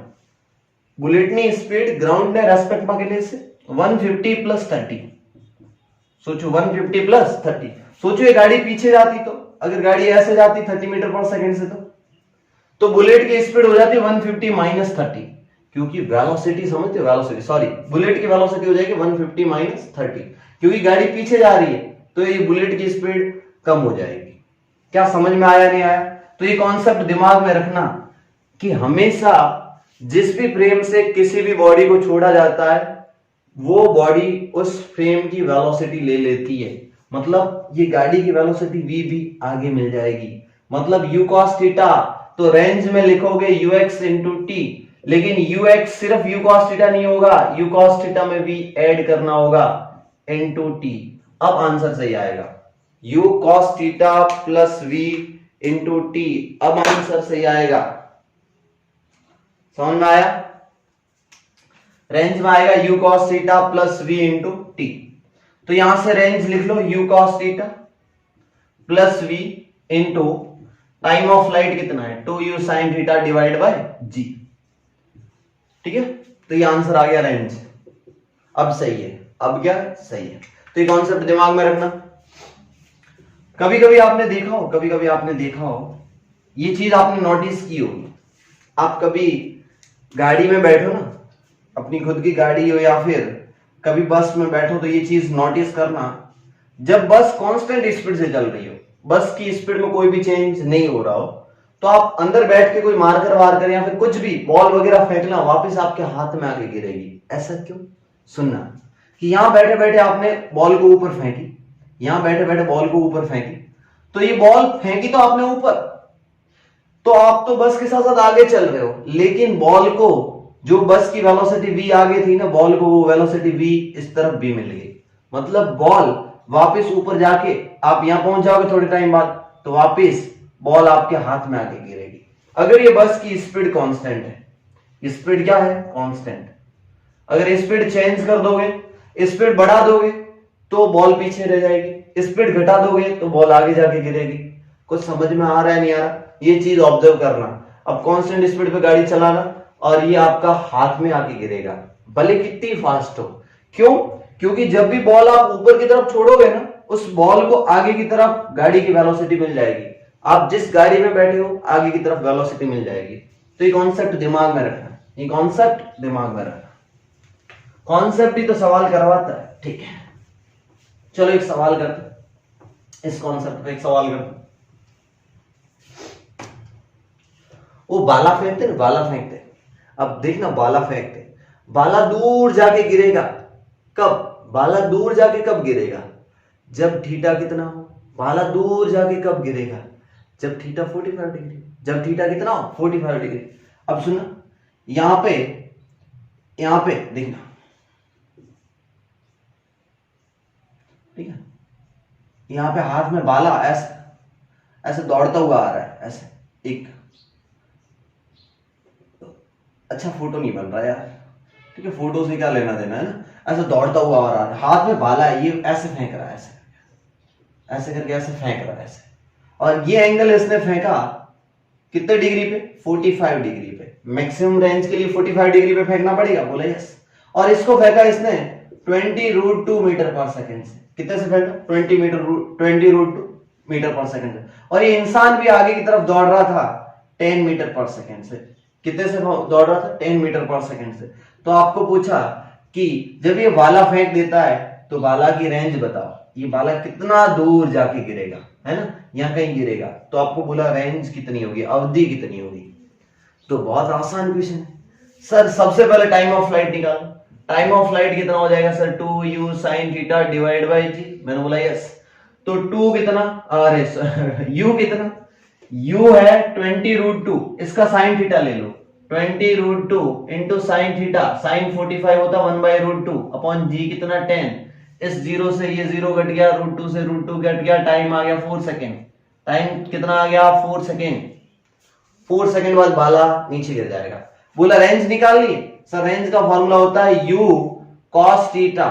बुलेट ने स्पीड ग्राउंड ने रेस्पेक्ट में के लिए से 150 प्लस 30। सोचो 150 प्लस 30, सोचो ये गाड़ी पीछे जाती तो, अगर गाड़ी ऐसे जाती 30 मीटर पर सेकंड से तो बुलेट की स्पीड हो जाती 150 माइनस 30, क्योंकि वेलोसिटी समझते हो, वेलोसिटी सॉरी बुलेट की वेलोसिटी हो जाएगी 150 माइनस 30, क्योंकि गाड़ी पीछे जा रही है तो ये बुलेट की स्पीड कम हो जाएगी। क्या समझ में आया नहीं आया। तो ये कॉन्सेप्ट दिमाग में रखना कि हमेशा जिस भी फ्रेम से किसी भी बॉडी को छोड़ा जाता है वो बॉडी उस फ्रेम की वेलोसिटी ले लेती है। मतलब ये गाड़ी की वेलोसिटी v भी आगे मिल जाएगी। मतलब u cos थीटा तो रेंज में लिखोगे ux इंटू टी, लेकिन ux सिर्फ u cos थीटा नहीं होगा, u cos थीटा में भी ऐड करना होगा इंटू टी। अब आंसर सही आएगा, u cos theta plus v into T, अब आंसर सही आएगा। समझ में आया। रेंज में आएगा u cos theta plus v into T. तो यहां से रेंज लिख लो u cos theta plus v into time of flight कितना है 2u sin theta divide bye g। ठीक है, तो ये आंसर आ गया रेंज। अब सही है, अब क्या सही है। तो ये कॉन्सेप्ट दिमाग में रखना। कभी कभी आपने देखा हो, कभी कभी आपने देखा हो, ये चीज आपने नोटिस की होगी। आप कभी गाड़ी में बैठो ना, अपनी खुद की गाड़ी हो या फिर कभी बस में बैठो, तो ये चीज नोटिस करना, जब बस कांस्टेंट स्पीड से चल रही हो, बस की स्पीड में कोई भी चेंज नहीं हो रहा हो, तो आप अंदर बैठ के कोई मार्कर वार या फिर कुछ भी बॉल वगैरह फेंकना, वापस आपके हाथ में आके गिरेगी। ऐसा क्यों, सुनना कि यहां बैठे बैठे आपने बॉल को ऊपर फेंकी, यहां बैठे बैठे बॉल को ऊपर फेंकी, तो ये बॉल फेंकी तो आपने ऊपर, तो आप तो बस के साथ साथ आगे चल रहे हो, लेकिन बॉल को जो बस की वेलोसिटी v आगे थी ना, बॉल को वो वेलोसिटी v इस तरफ भी मिल गई। मतलब बॉल वापस ऊपर जाके आप यहां पहुंच जाओगे थोड़े टाइम बाद, तो वापस बॉल आपके हाथ में आके गिरेगी। अगर ये बस की स्पीड कांस्टेंट है, स्पीड क्या है कांस्टेंट, अगर स्पीड चेंज कर दोगे, स्पीड बढ़ा दोगे तो बॉल पीछे रह जाएगी, स्पीड घटा दोगे तो बॉल आगे जाके गिरेगी। कुछ समझ में आ रहा है नहीं आ रहा, ये चीज ऑब्जर्व करना। अब कांस्टेंट स्पीड पे गाड़ी चलाना और ये आपका हाथ में आके गिरेगा, भले कितनी फास्ट हो। क्यों, क्योंकि जब भी बॉल आप ऊपर की तरफ छोड़ोगे ना, उस बॉल को आगे की तरफ गाड़ी की वेलोसिटी मिल जाएगी। आप जिस गाड़ी में बैठे हो आगे की तरफ वेलोसिटी मिल जाएगी। तो ये कॉन्सेप्ट दिमाग में रखना, ये कॉन्सेप्ट दिमाग में रखना। कॉन्सेप्ट ही तो सवाल करवाता है। ठीक है, चलो एक सवाल करते, इस कॉन्सेप्ट पे एक सवाल करते। वो बाला फेंकते ना, बाला फेंकते, अब देखना बाला फेंकते, बाला दूर जाके गिरेगा। कब, बाला दूर जाके कब गिरेगा, जब थीटा कितना हो। बाला दूर जाके कब गिरेगा, जब थीटा 45 डिग्री, जब थीटा कितना हो 45 डिग्री। अब सुना, यहां पे देखना, ठीक है, यहां पे हाथ में बाला ऐसे ऐसे दौड़ता हुआ आ रहा है, ऐसे एक, अच्छा फोटो नहीं बन रहा यार, ठीक है, फोटो से क्या लेना देना है ना, ऐसे दौड़ता हुआ आ रहा है, हाथ में बाला है, ये ऐसे फेंक रहा है, ऐसे ऐसे करके ऐसे फेंक रहा है ऐसे, और ये एंगल इसने फेंका कितने डिग्री पे, 45 डिग्री पे। मैक्सिमम रेंज के लिए 45 डिग्री पे फेंकना पड़ेगा, बोला यस। और इसको फेंका इसने 20√2 मीटर पर सेकंड से। कितने से फेंका, 20√2 मीटर पर सेकंड से। और ये इंसान भी आगे की तरफ दौड़ रहा था 10 मीटर पर सेकंड से। कितने से दौड़ रहा था, 10 मीटर पर सेकंड से। तो आपको पूछा कि जब ये भाला फेंक देता है तो भाला की रेंज बताओ, ये भाला कितना दूर जाके गिरेगा, है ना, यहाँ कहीं गिरेगा। तो आपको बोला रेंज कितनी होगी, अवधि कितनी होगी। तो बहुत आसान क्वेश्चन है सर। सबसे पहले टाइम ऑफ फ्लाइट निकालो। टाइम ऑफ फ्लाइट कितना हो जाएगा sir, 2u sin theta divide bye g। मैंने बोला यस। तो 2 कितना, अरे u कितना, u है 20√2, इसका sin थीटा ले लो, 20√2 इंटू साइन थीटा, साइन 45 होता 1/√2 अपॉन g कितना 10। इस जीरो से ये जीरो घट गया, √2 से √2 घट गया, टाइम आ गया 4 सेकेंड। टाइम कितना आ गया, 4 सेकेंड। 4 सेकेंड बाद भाला नीचे गिर जाएगा। बोला रेंज निकाल ली सर। रेंज का फॉर्मूला होता है u cos थीटा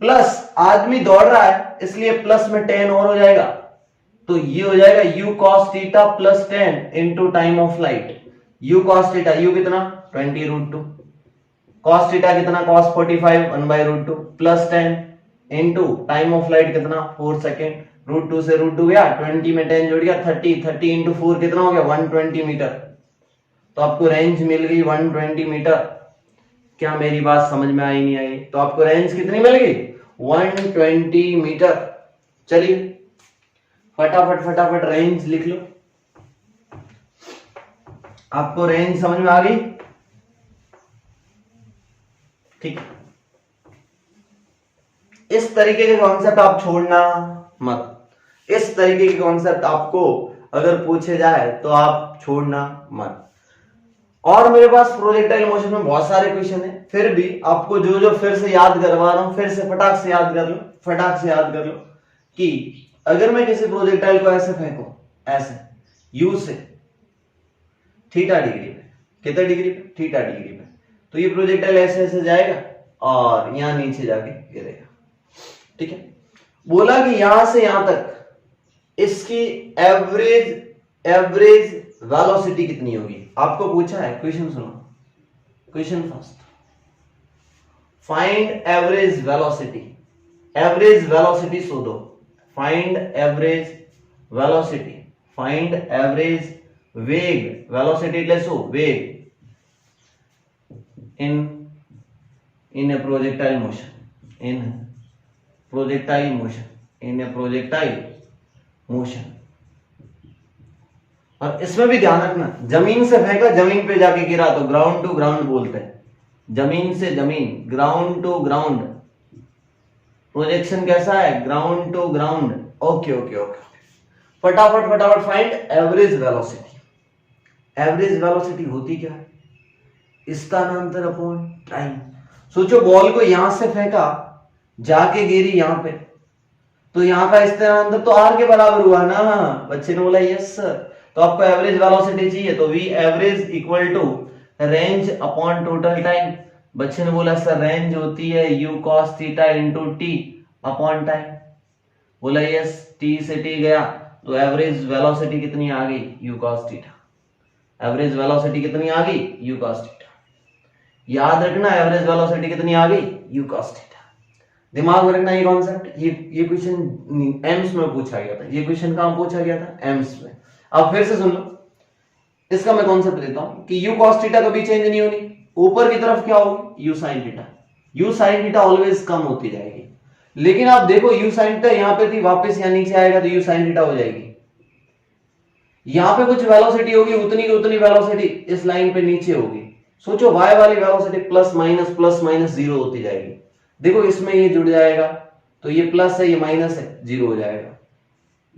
प्लस, आदमी दौड़ रहा है इसलिए प्लस में 10 और हो जाएगा, तो ये हो जाएगा u cos theta plus 10 into time of flight. u cos theta, u कितना 20√2, cos थीटा कितना cos 45 1/√2 plus 10 into time of flight कितना 4 सेकेंड। √2 से √2 गया, 20 में 10 जुड़ गया 30, 30 इंटू 4 कितना हो गया 120 मीटर। तो आपको रेंज मिल गई 120 मीटर। क्या मेरी बात समझ में आई नहीं आई? तो आपको रेंज कितनी मिल गई 120 मीटर। चलिए फटाफट फटाफट रेंज लिख लो। आपको रेंज समझ में आ गई? ठीक। इस तरीके के कॉन्सेप्ट आप छोड़ना मत। इस तरीके के कॉन्सेप्ट आपको अगर पूछे जाए तो आप छोड़ना मत। और मेरे पास प्रोजेक्टाइल मोशन में बहुत सारे क्वेश्चन है, फिर भी आपको जो जो फिर से याद करवा रहा हूं, फिर से फटाक से याद कर लो, फटाक से याद कर लो कि अगर मैं किसी प्रोजेक्टाइल को ऐसे फेंकूं, ऐसे यू से थीटा डिग्री पे, कितने डिग्री पे, थीटा डिग्री पे, तो ये प्रोजेक्टाइल ऐसे ऐसे जाएगा और यहां नीचे जाके गिरेगा। ठीक है। बोला कि यहां से यहां तक इसकी एवरेज वेलोसिटी कितनी होगी। आपको पूछा है, क्वेश्चन सुनो, question first, find average velocity. Average velocity शोधो, find average velocity, find average वेग, वेलोसिटी એટલે શું, વેગ in a projectile motion, in projectile motion, in a projectile motion। और इसमें भी ध्यान रखना, जमीन से फेंका जमीन पे जाके गिरा तो ग्राउंड टू ग्राउंड बोलते हैं, जमीन से जमीन, ग्राउंड टू ग्राउंड। प्रोजेक्शन कैसा है, ground to ground. Okay okay okay, फटाफट फटाफट find average velocity. Average velocity होती क्या है, स्थानांतर अपॉन टाइम। सोचो बॉल को यहां से फेंका, जाके गिरी यहां पे, तो यहां का स्थानांतर तो आर के बराबर हुआ ना। बच्चे ने बोला यस सर। तो आपको एवरेज वेलोसिटी चाहिए, तो v average equal to range upon total time. बच्चे ने बोला सर रेंज होती है u cos theta into t upon time. बोला यस, टी से टी गया तो एवरेज वेलोसिटी कितनी आ गई u cos theta. Average velocity कितनी आ गई u cos थीटा। याद रखना एवरेज वेलोसिटी कितनी आ गई u cos थीटा। दिमाग में रखना ये कॉन्सेप्ट। ये क्वेश्चन एम्स में पूछा गया था, ये क्वेश्चन कहां पूछा गया था, एम्स में। अब फिर से सुन लो, इसका मैं कॉन्सेप्ट देता हूं कि u cos थीटा कभी चेंज नहीं होनी। ऊपर की तरफ क्या होगी u sin theta. u sin theta always come होती जाएगी, लेकिन आप देखो u sin थीटा यहां पे थी, वापस यहां नीचे आएगा तो u sin थीटा हो जाएगी। यहां पे कुछ वेलोसिटी होगी, उतनी की उतनी वेलोसिटी इस लाइन पे नीचे होगी। सोचो y वाली वेलोसिटी प्लस माइनस जीरो होती जाएगी। देखो इसमें ये जुड़ जाएगा तो ये प्लस है, ये माइनस है, जीरो हो जाएगा।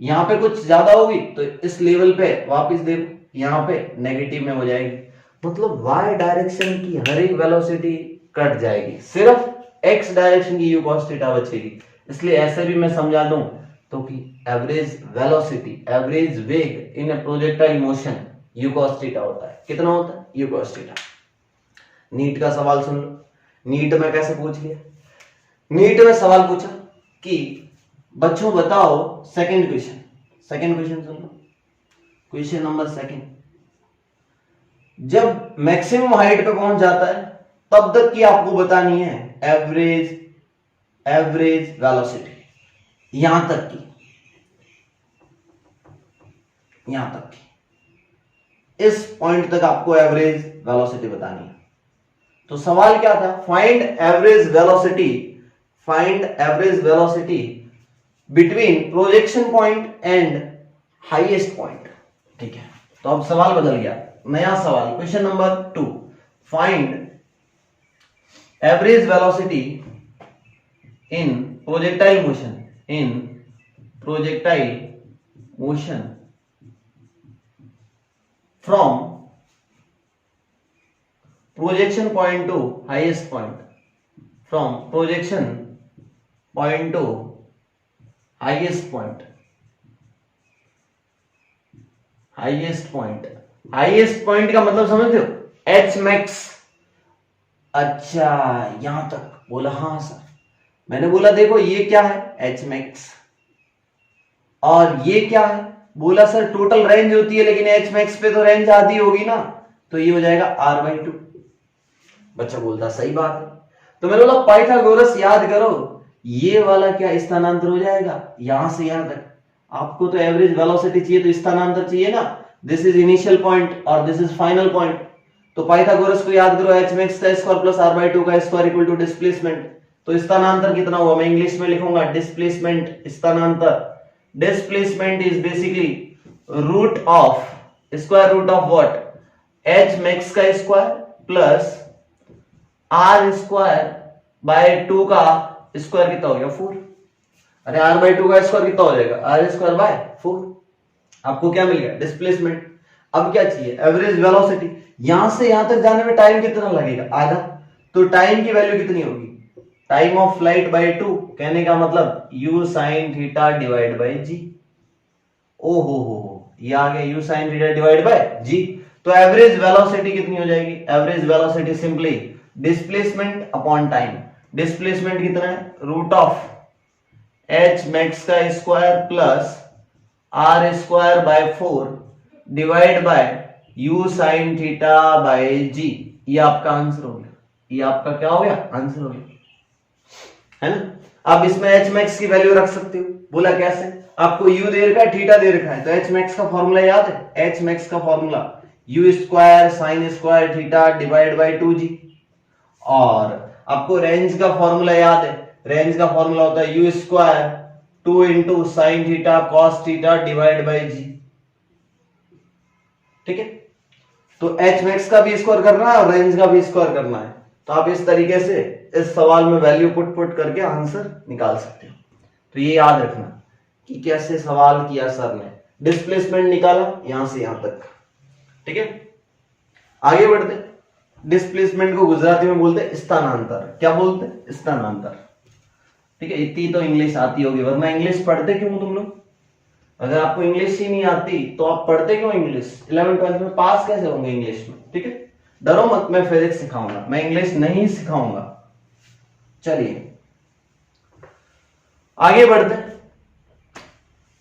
यहां पे कुछ ज्यादा होगी तो इस लेवल पे वापस देखो यहां पे नेगेटिव में हो जाएगी। मतलब y डायरेक्शन की हर एक वेलोसिटी कट जाएगी, सिर्फ x डायरेक्शन की u cos थीटा बचेगी। इसलिए ऐसे भी मैं समझा दूं तो कि एवरेज वेलोसिटी, एवरेज वेग in a projectile motion u cos theta होता है। कितना होता है u cos थीटा। नीट का सवाल सुन लो। नीट में कैसे पूछ लिया, नीट में सवाल पूछा कि बच्चों बताओ सेकंड क्वेश्चन, सुन लो। क्वेश्चन नंबर सेकंड, जब मैक्सिमम हाइट पे पहुंच जाता है तब तक की आपको बतानी है एवरेज वेलोसिटी, यहां तक की, इस पॉइंट तक आपको एवरेज वेलोसिटी बतानी है। तो सवाल क्या था, find average velocity between projection point and highest point. ठीक है, तो अब सवाल बदल गया, नया सवाल, question number 2, find average velocity in projectile motion from projection point to highest point, from projection point to highest point, highest point का मतलब समझते हो, h max। अच्छा यहां तक बोला, हाँ सर, मैंने बोला देखो ये क्या है h max और ये क्या है, बोला सर टोटल रेंज होती है लेकिन एच मैक्स पे तो रेंज आधी होगी ना, तो ये हो जाएगा r/2। बच्चा बोलता सही बात है, तो मैंने बोला पाइथागोरस याद करो, ये वाला क्या स्थानांतर हो जाएगा यहां से यहां तक, आपको तो एवरेज वेलोसिटी चाहिए तो स्थानांतर चाहिए ना, दिस इज इनिशियल पॉइंट और दिस इज फाइनल पॉइंट, तो पाइथागोरस को याद करो, एच मैक्स का स्क्वायर प्लस r/2 का स्क्वायर इक्वल टू डिस्प्लेसमेंट, तो स्थानांतर कितना हुआ, मैं इंग्लिश में लिखूंगा डिस्प्लेसमेंट, स्थानांतर। Displacement is basically square root of what, h max का square plus r square by 2 का स्क्वायर कितना हो गया 4, अरे r/2 का स्क्वायर कितना हो जाएगा r स्क्वायर बाय 4, आपको क्या मिल गया डिस्प्लेसमेंट। अब क्या चाहिए एवरेज वेलोसिटी, यहां से यहां तक जाने में टाइम कितना लगेगा आधा, तो टाइम की वैल्यू कितनी होगी, टाइम ऑफ फ्लाइट बाय 2, कहने का मतलब u sin theta divide bye g। ओ हो ये आ गया u sin theta divide bye g, तो एवरेज वेलोसिटी कितनी हो जाएगी, average velocity simply displacement upon time, displacement कितना है रूट ऑफ h max का square plus r square by 4 divide by u sin theta by g, ये आपका answer हो गया, ये आपका क्या हो गया आंसर हो गया, है ना। अब इसमें h max की वैल्यू रख सकते हो, बोला कैसे, आपको u दे रखा है थीटा दे रखा है, तो h max का फॉर्मूला याद है, h max का formula u square sine square theta divide by 2g, और आपको रेंज का फॉर्मूला याद है, रेंज का फॉर्मूला होता है u square 2 into sine theta cos theta divide bye g। ठीक है, तो h max का भी स्क्वायर करना है और रेंज का भी स्क्वायर करना है, तो आप इस तरीके से इस सवाल में वैल्यू पुट करके आंसर निकाल सकते हो। तो ये याद रखना कि कैसे सवाल किया सर ने, डिस्प्लेसमेंट निकाला यहां से यहां तक। ठीक है, आगे बढ़ते, डिस्प्लेसमेंट को गुजराती में बोलते स्थानांतर, क्या बोलते स्थानांतर। ठीक है, इतनी तो इंग्लिश आती होगी, वरना इंग्लिश पढ़ते क्यों तुम लोग, अगर आपको इंग्लिश ही नहीं आती तो आप पढ़ते क्यों इंग्लिश, 11th-12th में पास कैसे होंगे इंग्लिश में। ठीक है, डरो मत, मैं फिजिक्स सिखाऊंगा, मैं इंग्लिश नहीं सिखाऊंगा। चलिए आगे बढ़ते,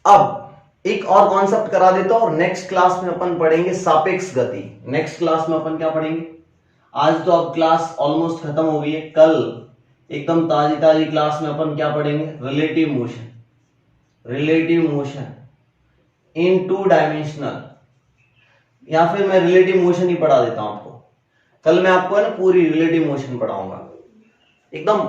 अब एक और कॉन्सेप्ट करा देता हूं और नेक्स्ट क्लास में अपन पढ़ेंगे सापेक्ष गति। नेक्स्ट क्लास में अपन क्या पढ़ेंगे, आज तो अब क्लास ऑलमोस्ट खत्म हो गई है, कल एकदम ताजी क्लास में अपन क्या पढ़ेंगे, रिलेटिव मोशन इन 2 डायमेंशनल, या फिर मैं रिलेटिव मोशन ही पढ़ा देता हूं आपको, कल मैं आपको है ना पूरी रिलेटिव मोशन पढ़ाऊंगा एकदम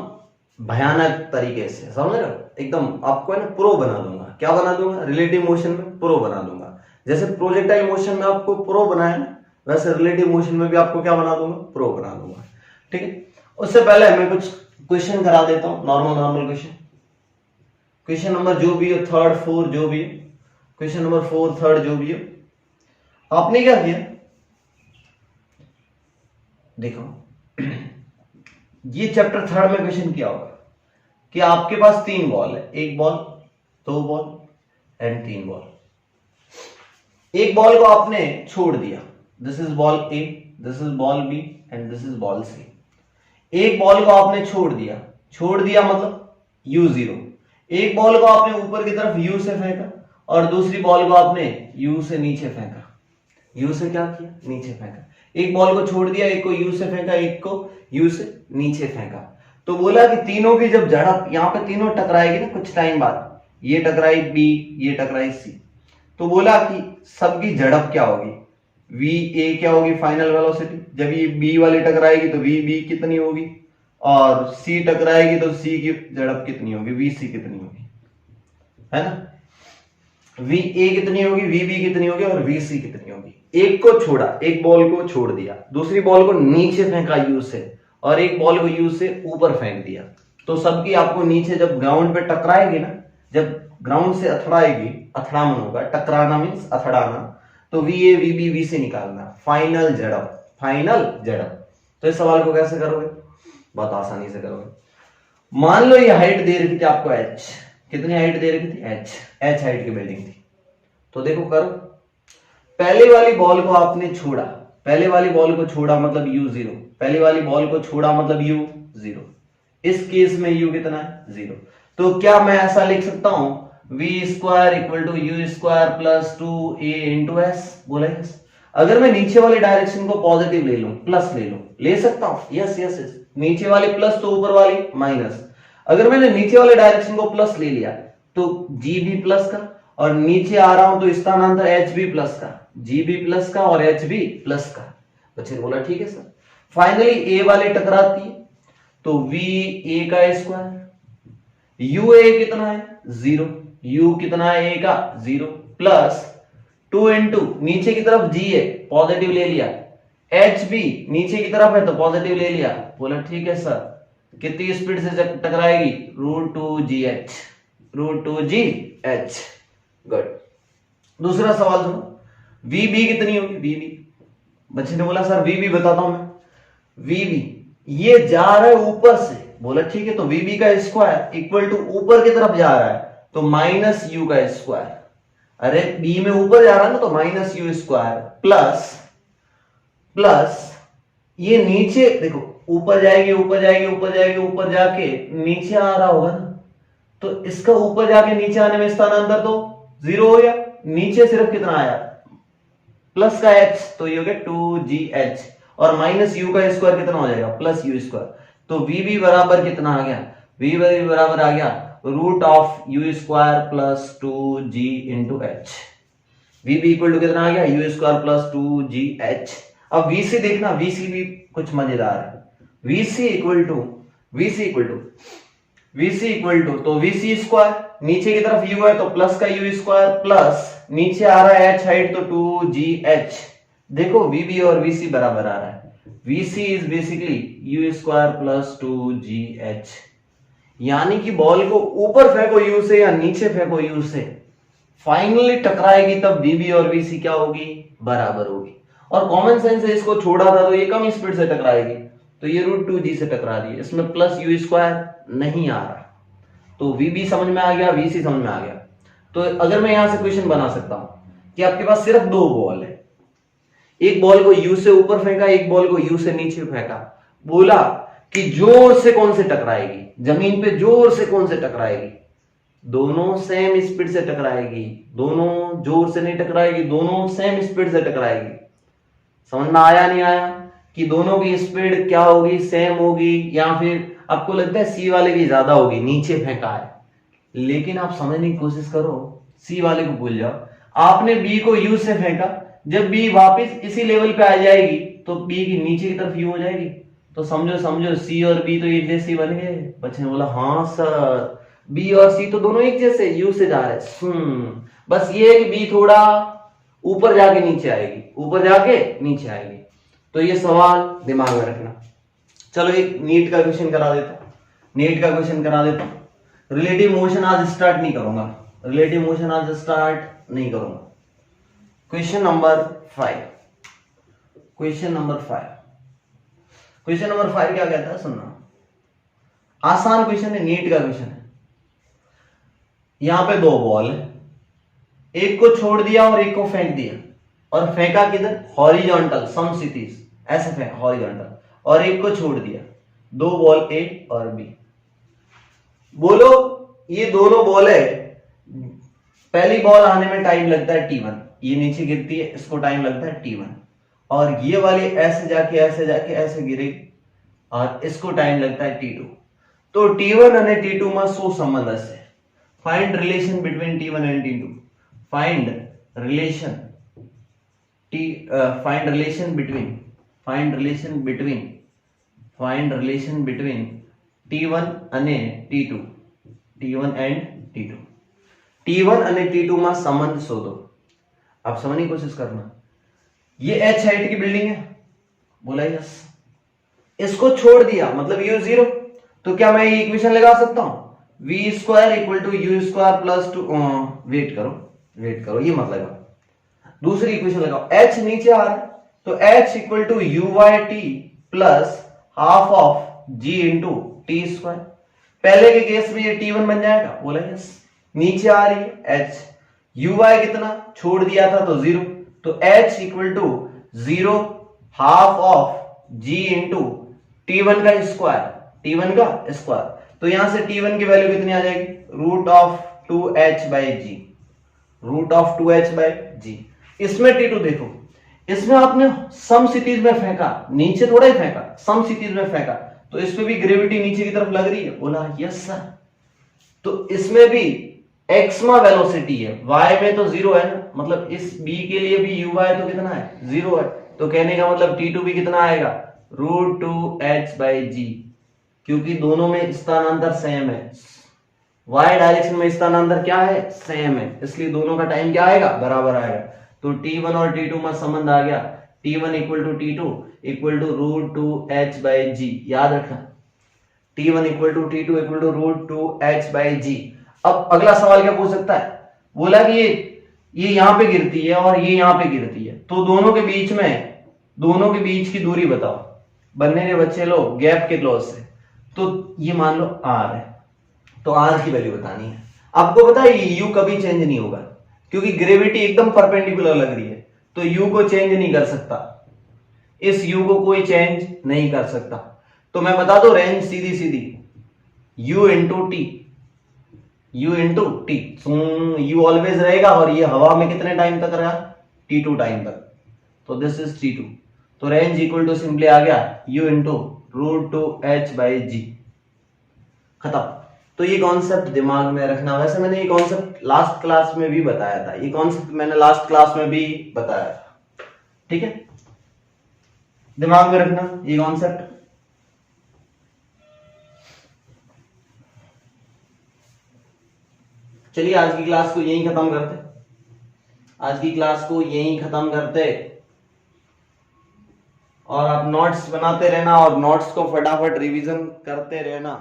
भयानक तरीके से, समझ रहे हो, एकदम आपको है ना प्रो बना दूंगा। क्या बना दूंगा, रिलेटिव मोशन में प्रो बना दूंगा, जैसे प्रोजेक्टाइल मोशन में आपको प्रो बनाया ना, वैसे रिलेटिव मोशन में भी आपको क्या बना दूंगा, प्रो बना दूंगा। ठीक है, उससे पहले मैं कुछ क्वेश्चन करा देता हूं, नॉर्मल क्वेश्चन नंबर जो भी है 3rd 4 जो भी है, क्वेश्चन नंबर 4 3rd जो भी है, आपने क्या किया देखो, ये चैप्टर 3rd में क्वेश्चन किया होगा कि आपके पास 3 बॉल है, 1 बॉल 2 बॉल एंड 3 बॉल, एक बॉल को आपने छोड़ दिया, this is ball A, this is ball B and this is ball C. एक बॉल को आपने छोड़ दिया मतलब u0, एक बॉल को आपने ऊपर की तरफ यू से फेंका और दूसरी बॉल को आपने यू से नीचे फेंका। यू से क्या किया? नीचे फेंका। एक बॉल को छोड़ दिया, एक को यू से फेंका, एक को यू से नीचे फेंका। तो बोला कि तीनों की जब झड़प यहां पे तीनों टकराएगी ना कुछ टाइम बाद, ये टकराई बी, ये टकराई सी, तो बोला कि सबकी झड़प क्या होगी? वी ए क्या होगी? Final velocity. जब ये बी वाली टकराएगी तो वी बी कितनी होगी, और सी टकराएगी तो सी की झड़प कितनी होगी? वी सी कितनी होगी, है ना? वी ए कितनी होगी, वी बी कितनी होगी और वी सी कितनी होगी। एक को छोड़ा, एक बॉल को छोड़ दिया, दूसरी बॉल को नीचे फेंका यू से, और एक बॉल को यू से ऊपर फेंक दिया, तो सबकी आपको नीचे जब ग्राउंड पे टकराएगी ना, जब ग्राउंड से अथड़ाएगी, अथड़ामन होगा, टकराना मीन्स अथड़ाना, तो v a v b v से निकालना फाइनल झड़प, फाइनल झड़प। तो इस सवाल को कैसे करोगे? बहुत आसानी से करोगे। मान लो ये हाइट दे रखी थी आपको एच, कितनी हाइट दे रखी थी? एच, एच हाइट की बिल्डिंग थी। तो देखो करो, पहले वाली बॉल को आपने छोड़ा, पहले वाली बॉल को छोड़ा मतलब u 0, पहली वाली बॉल को छोड़ा मतलब u 0, इस केस में u कितना है? 0। तो क्या मैं ऐसा लिख सकता हूं v square equal to u square plus 2a into s? बोला यस। अगर मैं नीचे वाली डायरेक्शन को पॉजिटिव ले लूं, प्लस ले लूं, ले सकता हूं? Yes yes yes. नीचे वाली प्लस तो ऊपर वाली माइनस। अगर मैंने नीचे वाले डायरेक्शन को प्लस ले लिया तो g भी प्लस का, और नीचे आ रहा हूं तो स्थानांतर h भी प्लस का, g भी प्लस का और h भी प्लस का। बच्चे ने बोला ठीक है सर। फाइनली a वाली टकराती है तो v a का स्क्वायर, u a कितना है? 0, u कितना है? a का 0 प्लस 2 इंटू नीचे की तरफ g है, पॉजिटिव ले लिया, h भी नीचे की तरफ है तो पॉजिटिव ले लिया। बोला ठीक है सर। कितनी स्पीड से टकराएगी? √2gh, √2gh। गुड। दूसरा सवाल सुनो, VB कितनी होगी? VB, बच्चे ने बोला सर VB बताता हूं मैं। VB ये जा रहा है ऊपर से, बोला ठीक है, तो VB का स्क्वायर इक्वल टू ऊपर की तरफ जा रहा है तो माइनस u का स्क्वायर। अरे B में ऊपर जा रहा है ना तो minus u square plus plus ये नीचे देखो, ऊपर जाएगी ऊपर जाएगी ऊपर जाएगी, ऊपर जाके नीचे आ रहा होगा ना, तो इसका ऊपर जाके नीचे आने में स्थानांतर तो 0 हो गया, नीचे सिर्फ कितना आया? प्लस का h, तो ये हो गया 2gh, और माइनस u का स्क्वायर कितना हो जाएगा? Plus u square. तो VB बराबर कितना आ गया? VB बराबर आ गया √u square plus 2g into h। VB equal to कितना आ गया? u square plus 2gh। अब VC देखना, VC भी कुछ मजेदार है। VC इक्वल टू तो VC स्क्वायर, नीचे की तरफ u है तो प्लस का u स्क्वायर प्लस नीचे आ रहा है h हाइट तो 2gh। देखो VB और VC बराबर आ रहा है। VC is basically u square plus 2gh, यानी कि बॉल को ऊपर फेंको u से या नीचे फेंको u से, फाइनली टकराएगी तब VB और VC क्या होगी? बराबर होगी। और कॉमन सेंस से इसको छोड़ा था तो ये कम स्पीड से टकराएगी, तो ये √2g से टकरा रही है, इसमें प्लस u स्क्वायर नहीं आ रहा, तो VB समझ में आ गया, VC समझ में आ गया। तो अगर मैं यहां से क्वेश्चन बना सकता हूं कि आपके पास सिर्फ दो बॉल है, एक बॉल को u से ऊपर फेंका, एक बॉल को u से नीचे फेंका, बोला कि जोर से कौन से टकराएगी, जमीन पे जोर से कौन से टकराएगी? दोनों सेम स्पीड से टकराएगी, दोनों जोर से नहीं टकराएगी, दोनों सेम स्पीड से टकराएगी। समझ में आया नहीं आया कि दोनों की स्पीड क्या होगी? सेम होगी, या फिर आपको लगता है सी वाले की ज्यादा होगी, नीचे फेंका है। लेकिन आप समझने की कोशिश करो, सी वाले को भूल जाओ। आपने बी को यू से फेंका, जब बी वापस इसी लेवल पे आ जाएगी तो बी की नीचे की तरफ यू हो जाएगी, तो समझो सी और बी तो एक जैसे बन गए। बच्चे ने बोला हाँ सर, बी और सी तो दोनों एक जैसे यू से जा रहे हैं। बस ये है कि बी थोड़ा ऊपर जाके नीचे आएगी, ऊपर जाके नीचे आएगी। तो ये सवाल दिमाग में रखना। चलो एक नीट का क्वेश्चन करा देता हूं। रिलेटिव मोशन आज स्टार्ट नहीं करूंगा, क्वेश्चन नंबर 5 क्या कहता है सुनना। आसान क्वेश्चन है, नीट का क्वेश्चन है। यहां पे दो बॉल है, एक को छोड़ दिया और एक को फेंक दिया, और फेंका किधर? हॉरिजॉन्टल, समक्षितिज, ऐसे फेंका हॉरिजॉन्टल, और एक को छोड़ दिया। दो बॉल ए और बी। बोलो ये दोनों बॉल है, पहली बॉल आने में टाइम लगता है t1, ये नीचे गिरती है, इसको टाइम लगता है t1, और ये वाली ऐसे जाके ऐसे गिरेगी और इसको टाइम लगता है t2। तो t1 અને t2 માં શું સંબંધ હશે? Find relation between t1 and t2. Find relation between t1 અને t2. t1 and t2. t1 અને t2 માં સંબંધ શોધો। आप समझने की कोशिश करना। ये h हाइट की बिल्डिंग है, बोला यस। इसको छोड़ दिया मतलब u 0, तो क्या मैं ये इक्वेशन लगा सकता हूं? v square equal to u square plus two, wait करो ये मत लगाओ, दूसरी इक्वेशन लगाओ। h नीचे आ रहा है तो h equal to u by t plus half of g into t square. पहले के केस में ये t1 बन जाएगा, बोला यस। नीचे आ रही है h, u बाई कितना छोड़ दिया था तो 0, तो h equal to 0 half of g into t1 का स्क्वायर। तो यहां से t1 की वैल्यू कितनी आ जाएगी? रूट ऑफ 2h बाई जी। इसमें t2 देखो, इसमें आपने सम सिटीज में फेंका, नीचे थोड़ा ही फेंका, सम सिटीज में फेंका, तो इसमें भी ग्रेविटी नीचे की तरफ लग रही है, बोला यस सर। तो इसमें भी x में वेलोसिटी है, y में तो 0 है ना, मतलब इस b के लिए भी u y तो कितना है? 0 है। तो कहने का मतलब t2 भी कितना आएगा? रूट 2h बाई जी, क्योंकि दोनों में स्थानांतर सेम है, y डायरेक्शन में स्थानांतर क्या है? सेम है, इसलिए दोनों का टाइम क्या आएगा? बराबर आएगा। तो t1 और t2 में संबंध आ गया, t1 equal to t2 equal to root 2h by g. याद रखना, t1 equal to t2 equal to root 2h by g. अब अगला सवाल क्या पूछ सकता है? बोला कि ये यहां पे गिरती है और ये यहां पे गिरती है, तो दोनों के बीच की दूरी बताओ। बनने के बच्चे लोग गैप के क्लॉज से, तो ये मान लो r है, तो r की वैल्यू बतानी है। आपको पता है ये u कभी चेंज नहीं होगा, क्योंकि ग्रेविटी एकदम परपेंडिकुलर लग रही है, तो u को चेंज नहीं कर सकता, इस u को कोई चेंज नहीं कर सकता। तो मैं बता दो रेंज सीधी u into T, u always रहेगा, और ये हवा में कितने टाइम तक रहा? t2 टाइम तक, तो दिस इज t2। तो रेंज इक्वल टू सिंपली आ गया u into root 2h by g. खत्म। तो ये कॉन्सेप्ट दिमाग में रखना। वैसे मैंने ये कॉन्सेप्ट लास्ट क्लास में भी बताया था, ठीक है, दिमाग में रखना ये कॉन्सेप्ट। चलिए आज की क्लास को यहीं खत्म करते, और आप नोट्स बनाते रहना और नोट्स को फटाफट रिवीजन करते रहना।